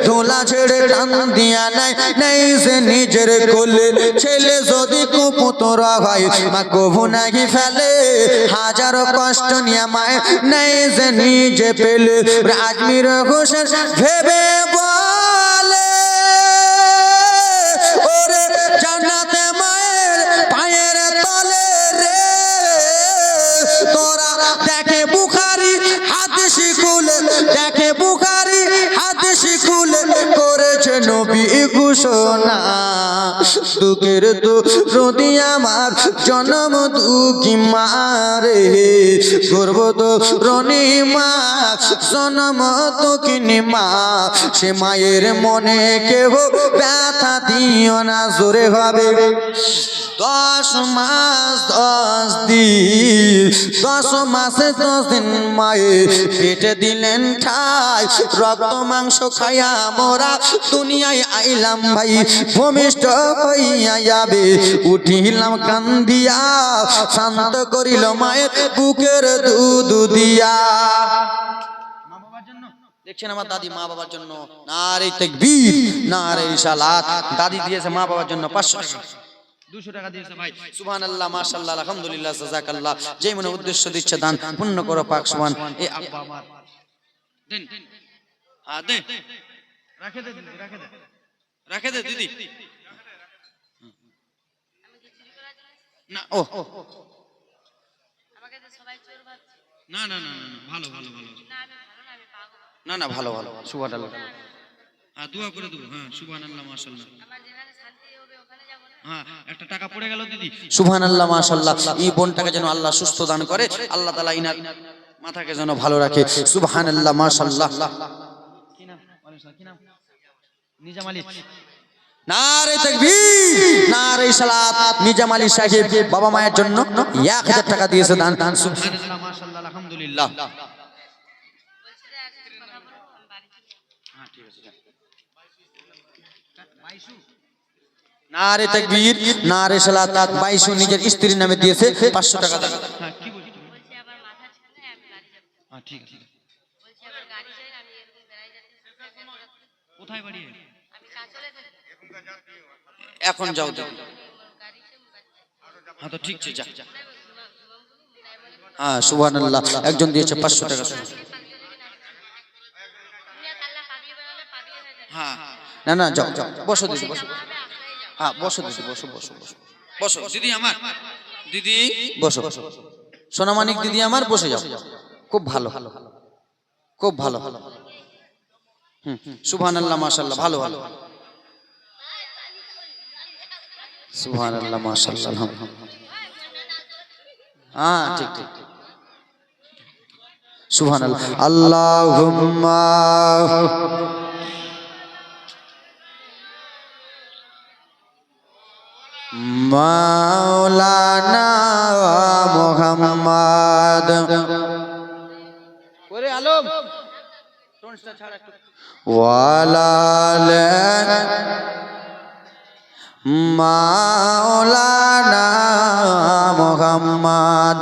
ধুলা ছেড়ে টান দিয়া নাই নাই যে নিজের কোলে। ছেলে যদি কুপুতর হয় মা কভু নাকি ফেলে, হাজারো কষ্ট নিয়ে মায়ের নাই যে নিজে পেলে। আজমির হোসেন ভেবে বলে, ওরে জান্নাতে মায়ের পায়ের তলে রে, তোরা দেখে বুখারী হাদিস খুলে, দেখে বুখারী হাদিস খুলে করেছে নবী ঘোষণা। দুঃখের দরদি আমার জন্ম দুঃখী মারে, গর্ব তো রনি মা জন্ম দুঃখিনী মা। সে মায়ের মনে কেহ ব্যথা দিও না, জোরে হবে। 10 মাস 10 দিন 10 মাসে 10 দিন মায়ে পেটে দিলেন ঠাই রক্ত মাংস খায়া মোরা দুনিয়ায় আইলাম ভাই ভূমিষ্ঠ হইয়া যাবে উঠিলাম কান্দিয়া শান্ত করিল মায়ের বুকের দুধ দিয়া। দেখছেন আমার দাদি মা বাবার জন্য নারে তাকবীর নারে রিসালাত। দাদি দিয়েছে মা বাবার জন্য 500 টাকা 200 টাকা দিয়েছে ভাই। সুবহানাল্লাহ মাশাআল্লাহ আলহামদুলিল্লাহ জাযাকাল্লাহ। যেই মনে উদ্দেশ্য দিচ্ছে দান পূর্ণ করো পাক সুবহান। এ আব্বা আমার দেন হ্যাঁ দে রাখে দে দিদি রাখে দে রাখে দে দিদি না ও আমাকে তো সবাই চোর ভাবছে। না না না না ভালো ভালো ভালো না না ভালো ভালো সুবহানাল্লাহ। হ্যাঁ দোয়া করে দেবো। হ্যাঁ সুবহানাল্লাহ মাশাআল্লাহ। আমার যেখানে শান্তি হবে ওখানে যাব না। হ্যাঁ একটা টাকা পড়ে গেল দিদি। সুবহানাল্লাহ মাশাআল্লাহ। এই বোনটাকে যেন আল্লাহ সুস্থ দান করে, আল্লাহ তাআলা ইনার মাথাকে যেন ভালো রাখে। সুবহানাল্লাহ মাশাআল্লাহ। কি নাম কি নাম নিজাম আলী। নারে তাকবীর নারে সালাত। নিজাম আলী সাহেব বাবা মায়ের জন্য 1000 টাকা দিয়েছে দান। সুবহানাল্লাহ মাশাআল্লাহ আলহামদুলিল্লাহ। নারে তাকবীর নারে সালাত। 22 নিজের স্ত্রীর নামে দিয়েছে 500 টাকা দান। হ্যাঁ কি বলছি বলছি আবার মাথা ছাড়লে আমি বাড়ি যাব। হ্যাঁ ঠিক আছে বলছি আবার গাড়ি চাই আমি এরকম বেড়াই যাচ্ছি। কোথায় বাড়ি? আমি কাঁচলে থাকি। এখন যাও তো গাড়ি সে হ্যাঁ তো ঠিক আছে যা। হ্যাঁ সুবহানাল্লাহ। একজন দিয়েছে 500 টাকা। হ্যাঁ না না যাও যাও বসো দিদি বসো। হ্যাঁ বসো দিদি বসো বসো বসো বসো দিদি আমার দিদি বসো। সোনামানিক দিদি আমার বসে যাও। খুব ভালো খুব ভালো। সুবহানাল্লাহ মাশাআল্লাহ ভালো ভালো সুবহানাল্লাহ মাশাআল্লাহ। হ্যাঁ ঠিক ঠিক সুবহানাল্লাহ। আল্লাহুম্মা মাওলানা মুহাম্মদ ওরে আলম টোনটা ছাড় একটু ওয়ালালে মাওলানা মুহাম্মদ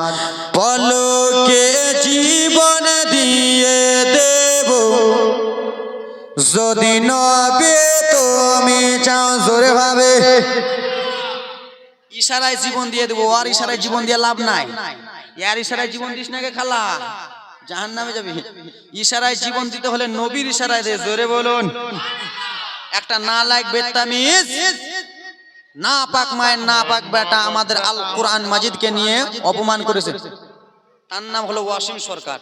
পলকে জীবন দিয়ে দেব যদি নবী তুমি চাও জোরে ভাবে। ইশারায় জীবন দিয়ে দেবো, আর ইশারায় জীবন দিয়ে লাভ নাই। ইয়ার ইশারায় জীবন দিস নাকি খালা জাহান্নামে যাবি। ইশারায় জীবন দিতে হলে নবীর ইশারায় দে। জোরে বলুন। একটা নালায়েক বেত্তামিজ না পাক মায়ের না পাক বেটা আমাদের আল কোরআন মাজিদকে নিয়ে অপমান করেছে। তার নাম হলো ওয়াসিম সরকার।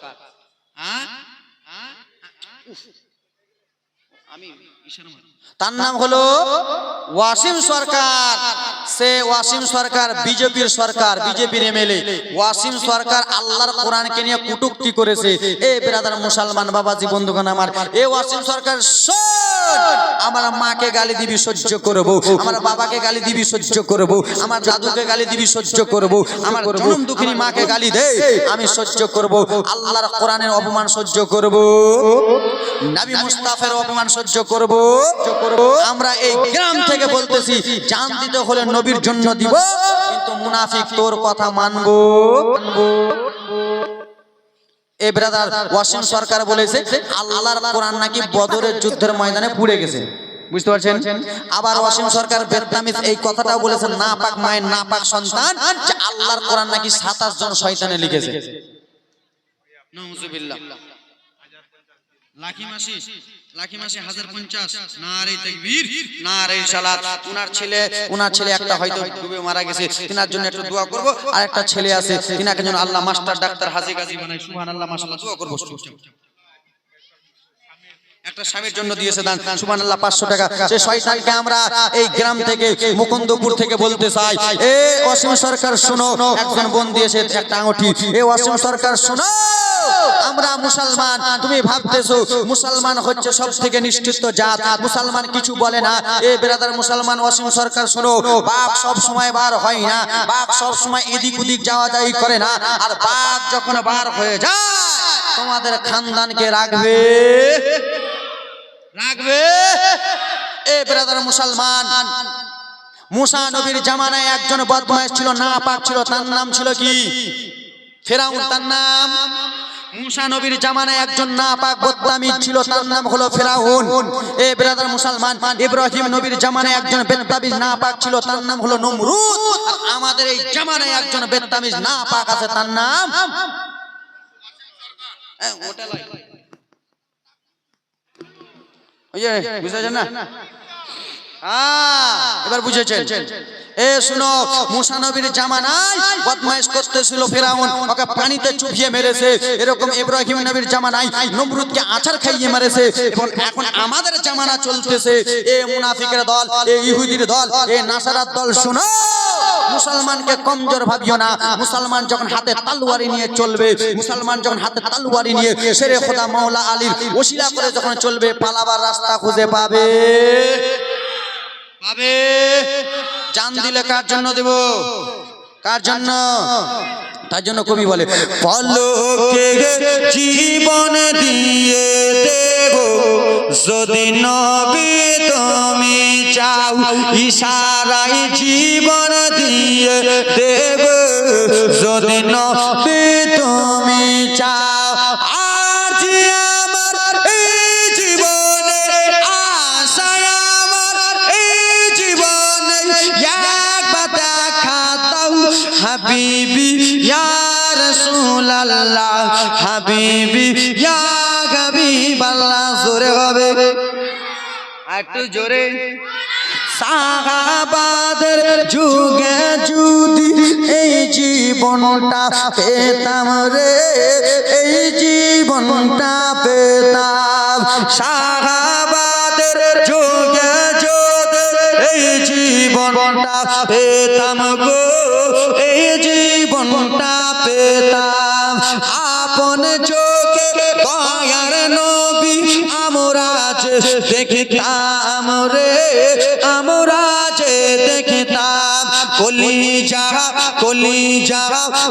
আমি তার নাম হলো ওয়াসিম সরকার। সে ওয়াসিম সরকার বিজেপির সরকার, বিজেপির এমএলএ। ওয়াসিম সরকার আল্লাহর কোরআনকে নিয়ে কটূক্তি করেছে। এ ব্রাদার মুসলমান বাবাজি বন্ধুগণ আমার, এ ওয়াসিম সরকার আমার মাকে গালি দিবি সহ্য করব, আমার বাবাকে গালি দিবি সহ্য করব, আমার দাদুকে গালি দিবি সহ্য করব, আমার জনম দুঃখিনী মাকে গালি দে আমি সহ্য করব, আল্লাহর কোরআনের অপমান সহ্য করব, নবী মুস্তাফার অপমান সহ্য করব। আমরা এই গ্রাম থেকে বলতেছি জান দিতে হলে নবীর জন্য দিব, কিন্তু মুনাফিক তোর কথা মানবো। এই ব্রাদার ওয়াসিম সরকার বলেছে আল্লাহর কোরআন নাকি বদরের যুদ্ধের ময়দানে পুড়ে গেছে। বুঝতে পারছেন? আবার ওয়াসিম সরকার বেদনামিজ এই কথাটাও বলেছেন না পাক মায়ের না পাক সন্তান যে আল্লাহর কোরআন নাকি 27 জন শয়তানে লিখেছে। নাউজুবিল্লাহ। লাকি মাসি 1050 নারে তাকবীর নারে সালাত। উনার ছেলে একটা হয়তো ডুবে মারা গেছে, তিনার জন্য একটু দোয়া করব। আর একটা ছেলে আছে তিনাকে যেন আল্লাহ মাস্টার ডাক্তার হাজী গাজী বানায়। সুবহানাল্লাহ মাশাআল্লাহ দোয়া করব। একটা স্বামীর জন্য দিয়েছে দান। সুবহানাল্লাহ 500 টাকা। সে শয়তানকে আমরা এই গ্রাম থেকে মুকুন্দপুর থেকে বলতে চাই, এ ওয়াসিম সরকার শোনো, একজন বোন দিয়েছে একটা আংটি। এ ওয়াসিম সরকার শোনো, আমরা মুসলমান, তুমি ভাবতেছো মুসলমান হচ্ছে সব থেকে নিষ্ঠিত জাত, মুসলমান কিছু বলে না। এ ব্রাদার মুসলমান অসীম সরকার শোনো, বাঘ সব সময় বার হয় না, বাঘ সব সময় এদিক ওদিক যাওয়া যাই করে না। আর বাঘ যখন বার হয়ে যায় তোমাদের খানদানকে রাখবে, রাখবে। এ ব্রাদার মুসলমান, মুসা নবীর জামানায় একজন বদমাইশ ছিল, নাপাক ছিল, তার নাম ছিল কি? ফেরাউন। তার নাম মুসা নবীর জামানায় একজন নাপাক বদতামিজ ছিল, তার নাম হলো ফেরাউন। এ ব্রাদার মুসলমান, ইব্রাহিম নবীর জামানায় একজন বেত্তামিজ নাপাক ছিল, তার নাম হলো নমরুদ। আর আমাদের এই জামানায় একজন বেত্তামিজ নাপাক আছে, তার নাম ওটা লাই। বুঝেছেন না? এবার বুঝেছেন? এ শুনো, মুসা নবীর জামানায় বদমাইশ করতেছিল ফেরাউন, ওকে পানিতে চুপিয়ে মেরেছে। এরকম ইব্রাহিম নবীর জামানায় নমরুদকে আছাড় খাইয়ে মেরেছে। এবং এখন আমাদের জামানা চলতেছে, এ মুনাফিকের দল, এ ইহুদির দল, এ নাসারার দল। শুনো, মুসলমানকে কমজোর ভাবিও না। মুসলমান যখন হাতে তলোয়ারি নিয়ে চলবে, মুসলমান যখন হাতে তলোয়ারি নিয়ে শেরে খোদা মাওলা আলীর ওসিলা করে যখন চলবে, পালাবার রাস্তা খুঁজে পাবে, পাবে। জান দিলে কার জন্য দেব? কার জন্য? তার জন্য কবি বলে, পলকে জীবন দিয়ে দেব যদি নবী তুমি চাও, ইশারায় জীবন দিয়ে দেব যদি নবী তুমি চাও। আজ আমার এই জীবনে আশায়, আমার এই জীবনে একবার দেখা দাও হাবিবি ইয়া রাসূলুল্লাহ, হাবিবি ইয়া হাবিবাল্লাহ। জোরে হবে, একটু জোরে। সাহাবাদের যুগে যদি এই জীবনটা পেতাম রে, এই জীবনটা পেতাম। সাহাবাদের যুগে যদি এই জীবনটা পেতাম গো, এই জীবনটা পেতাম। আপন চোখে দয়ার নবী আমরা যে দেখিতাম রে, আমরা যে দেখিতাম। কলিজা কলিজা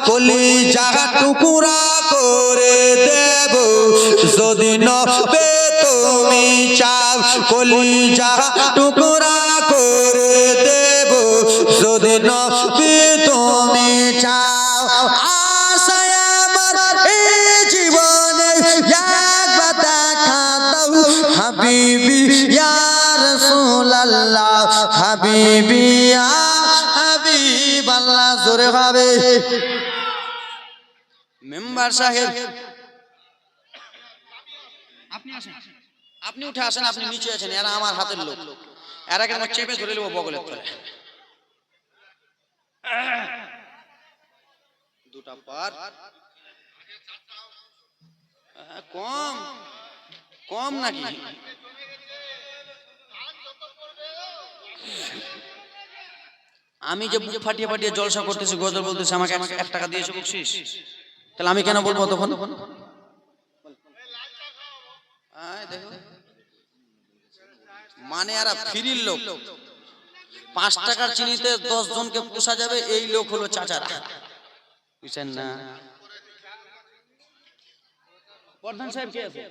কলিজা টুকরা করে দেব যদি নবে তুমি চাও। কলিজা টুকরা করে দেব যদি নবে তুমি চাও। আশায় আমার এই জীবনে একবার দেখা দাও হাবিবি ইয়া রাসূলুল্লাহ, হাবিবি ইয়া হাবিবাল্লাহ। জোরে হবে। মেম্বার সাহেব আপনি আসেন, আপনি উঠে আসেন, আপনি নিচে আছেন। এরা আমার হাতের লোক, এরা কেন চেপে ধরে নেবো বগলের তলে। দুটা পার কম কম নাকি? আমি যে বুক ফাটিয়ে ফাটিয়ে জলসা করতেছি, গজল বলতেছি, আমাকে 1 টাকা দিয়েছে বকশিস, তাহলে আমি কেন বলবো তখন? মানে এরা ফিরির লোক। 5 টাকার চিনিতে 10 জনকে পোষা যাবে, এই লোক হলো চাচারা, বুঝছেন না? প্রধান সাহেব কে আছে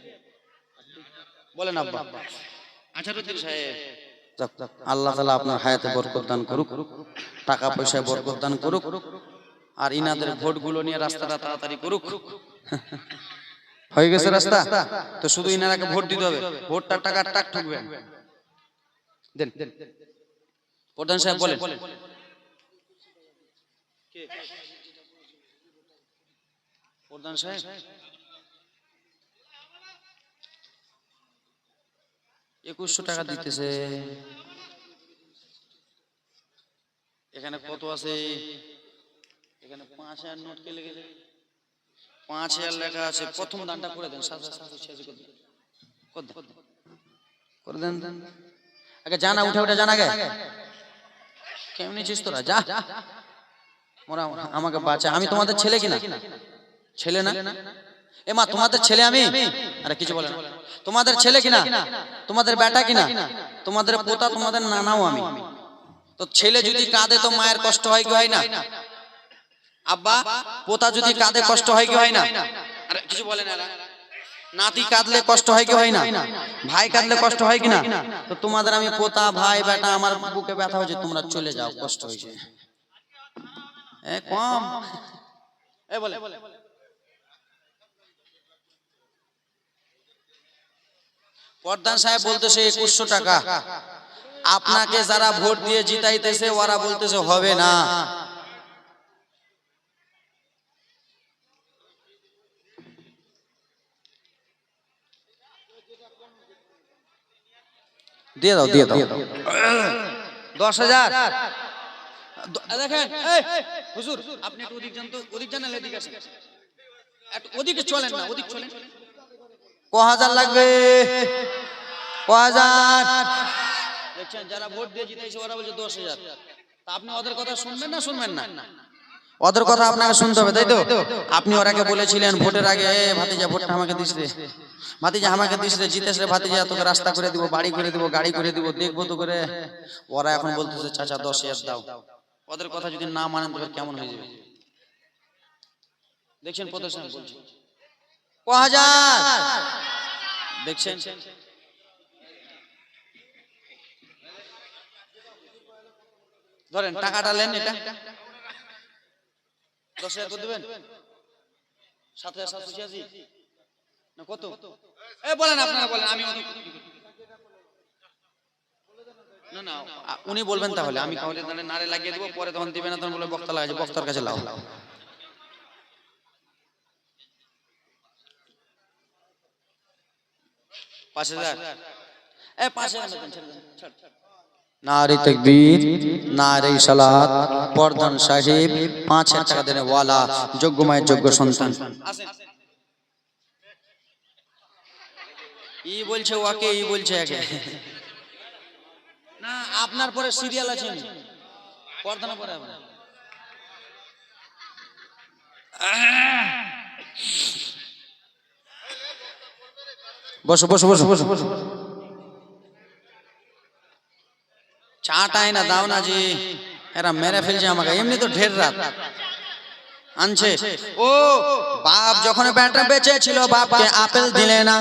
বলেন? আব্বা আচারুদ্দিন সাহেব। আল্লাহ তাআলা আপনার হায়াতে বরকত দান করুক, টাকা পয়সায় বরকত দান করুক, আর ইনাদের ভোটগুলো নিয়ে রাস্তাটা তাড়াতাড়ি করুক। হয়ে গেছে রাস্তা, তো শুধু ইনারাকে ভোট দিতে হবে। ভোটটা টাকার টাক ঠকবে। দেন প্রধান সাহেব বলেন। প্রধান সাহেব 2100 টাকা দিতেছে। এখানে কত আছে? এখানে 5000 নোট কে লেগেছে, 5000 লেখা আছে। প্রথম দানটা করে দেন, করে দেন। আগে জানা উঠে উঠে জানা গে কেমনি ছিস তোরা? যা মোরা আমাকে বাঁচা। আমি তোমাদের ছেলে কিনা? ছেলে না? এ মা তোমাদের ছেলে আমি, আরে কিছু বলে না, তোমাদের ছেলে কিনা, তোমাদের বেটা কিনা, তোমাদের পোতা, তোমাদের নানাও আমি। তো ছেলে যদি কাঁদে তো মায়ের কষ্ট হয় কি হয় না? আব্বা পোতা যদি কাঁদে কষ্ট হয় কি হয় না? আরে কিছু বলে না। নাতি কাঁদলে কষ্ট হয় কি হয় না? ভাই কাঁদলে কষ্ট হয় কিনা? তো তোমাদের আমি পোতা ভাই বেটা, আমার বুকে ব্যথা হয়েছে, তোমরা চলে যাও, কষ্ট হয়েছে। এ কম এ বলে প্রধান সাহেব বলতেছে 2100 টাকা। আপনাকে যারা ভোট দিয়ে জিতাইতেছে ওরা বলতেছে হবে না। দিয়ে দাও 10,000 দেখেন। হুজুর আপনি একটু ওদিক যান তো, ওদিক যান, এদিকে আসেন, একটু ওদিকে চলেন না, ওদিক চলেন। ক হাজার লাগবে? ক হাজার? দেখছেন যারা ভোট দিয়ে জিতেছে ওরা বলছে 10,000। তা আপনি ওদের কথা শুনবেন না শুনবেন না? ওদের কথা আপনাকে শুনতে হবে, তাই তো? আপনি ওরাকে বলেছিলেন ভোটের আগে, ভাতিজা ভোটটা আমাকে দিস রে, ভাতিজা আমাকে দিস রে, জিতেস রে ভাতিজা, তোকে রাস্তা করে দিব, বাড়ি করে দিব, গাড়ি করে দিব, দেখবো তো করে। ওরা এখন বলতেছে চাচা 10,000 দাও। ওদের কথা যদি না মানেন তবে কেমন হয়ে যাবে দেখছেন। প্রদর্শন বলছি ক হাজার, দেখছেন। ধরেন টাকাটা নেন, এটা 10,000 করে দেবেন। 7,786 না কত? বলেন আপনারা বলেন, আমি না না উনি বলবেন তাহলে, আমি তাহলে নারে লাগিয়ে দেবো, পরে তখন দিবে না, তখন বলে বক্তা লাগাচ্ছে, বক্তার কাছে লাও। 5,000 5,000 নারে তাকবীর, নারে সালাত। প্রধান সাহেব 5,000 টাকা দেনে ওয়ালা, যোগ্য মায়ের যোগ্য সন্তান। ই বলছে ওকে, ই বলছে একে। না আপনার পরে সিরিয়াল আছে, প্রধান পরে আপনার। বসো বসো বসো বসো বসো। চাটাই না দাও না জি, এরা মেরে ফেলছে আমাকে, এমনি তো ঢের রাত আনছে। ও বাপ যখন বেটা বেঁচে ছিল বাপকে আপেল দিলে না,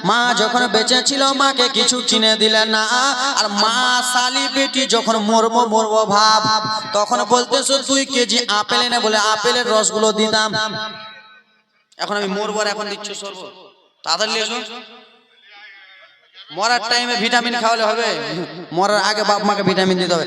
মা যখন বেঁচে ছিল মাকে কিছু কিনে দিলে না, আর মা শালি বেটি যখন মরবো মরবো ভাব, তখন বলতেছো 2 কেজি আপেল এনে বলে আপেলের রসগুলো দিতাম। এখন আমি মরবো, এখন দিচ্ছ সর্ব, তাড়াতাড়ি এসো। মরার টাইমে ভিটামিন খাওয়ালে হবে? মরার আগে বাপ মাকে ভিটামিন দিতে হবে।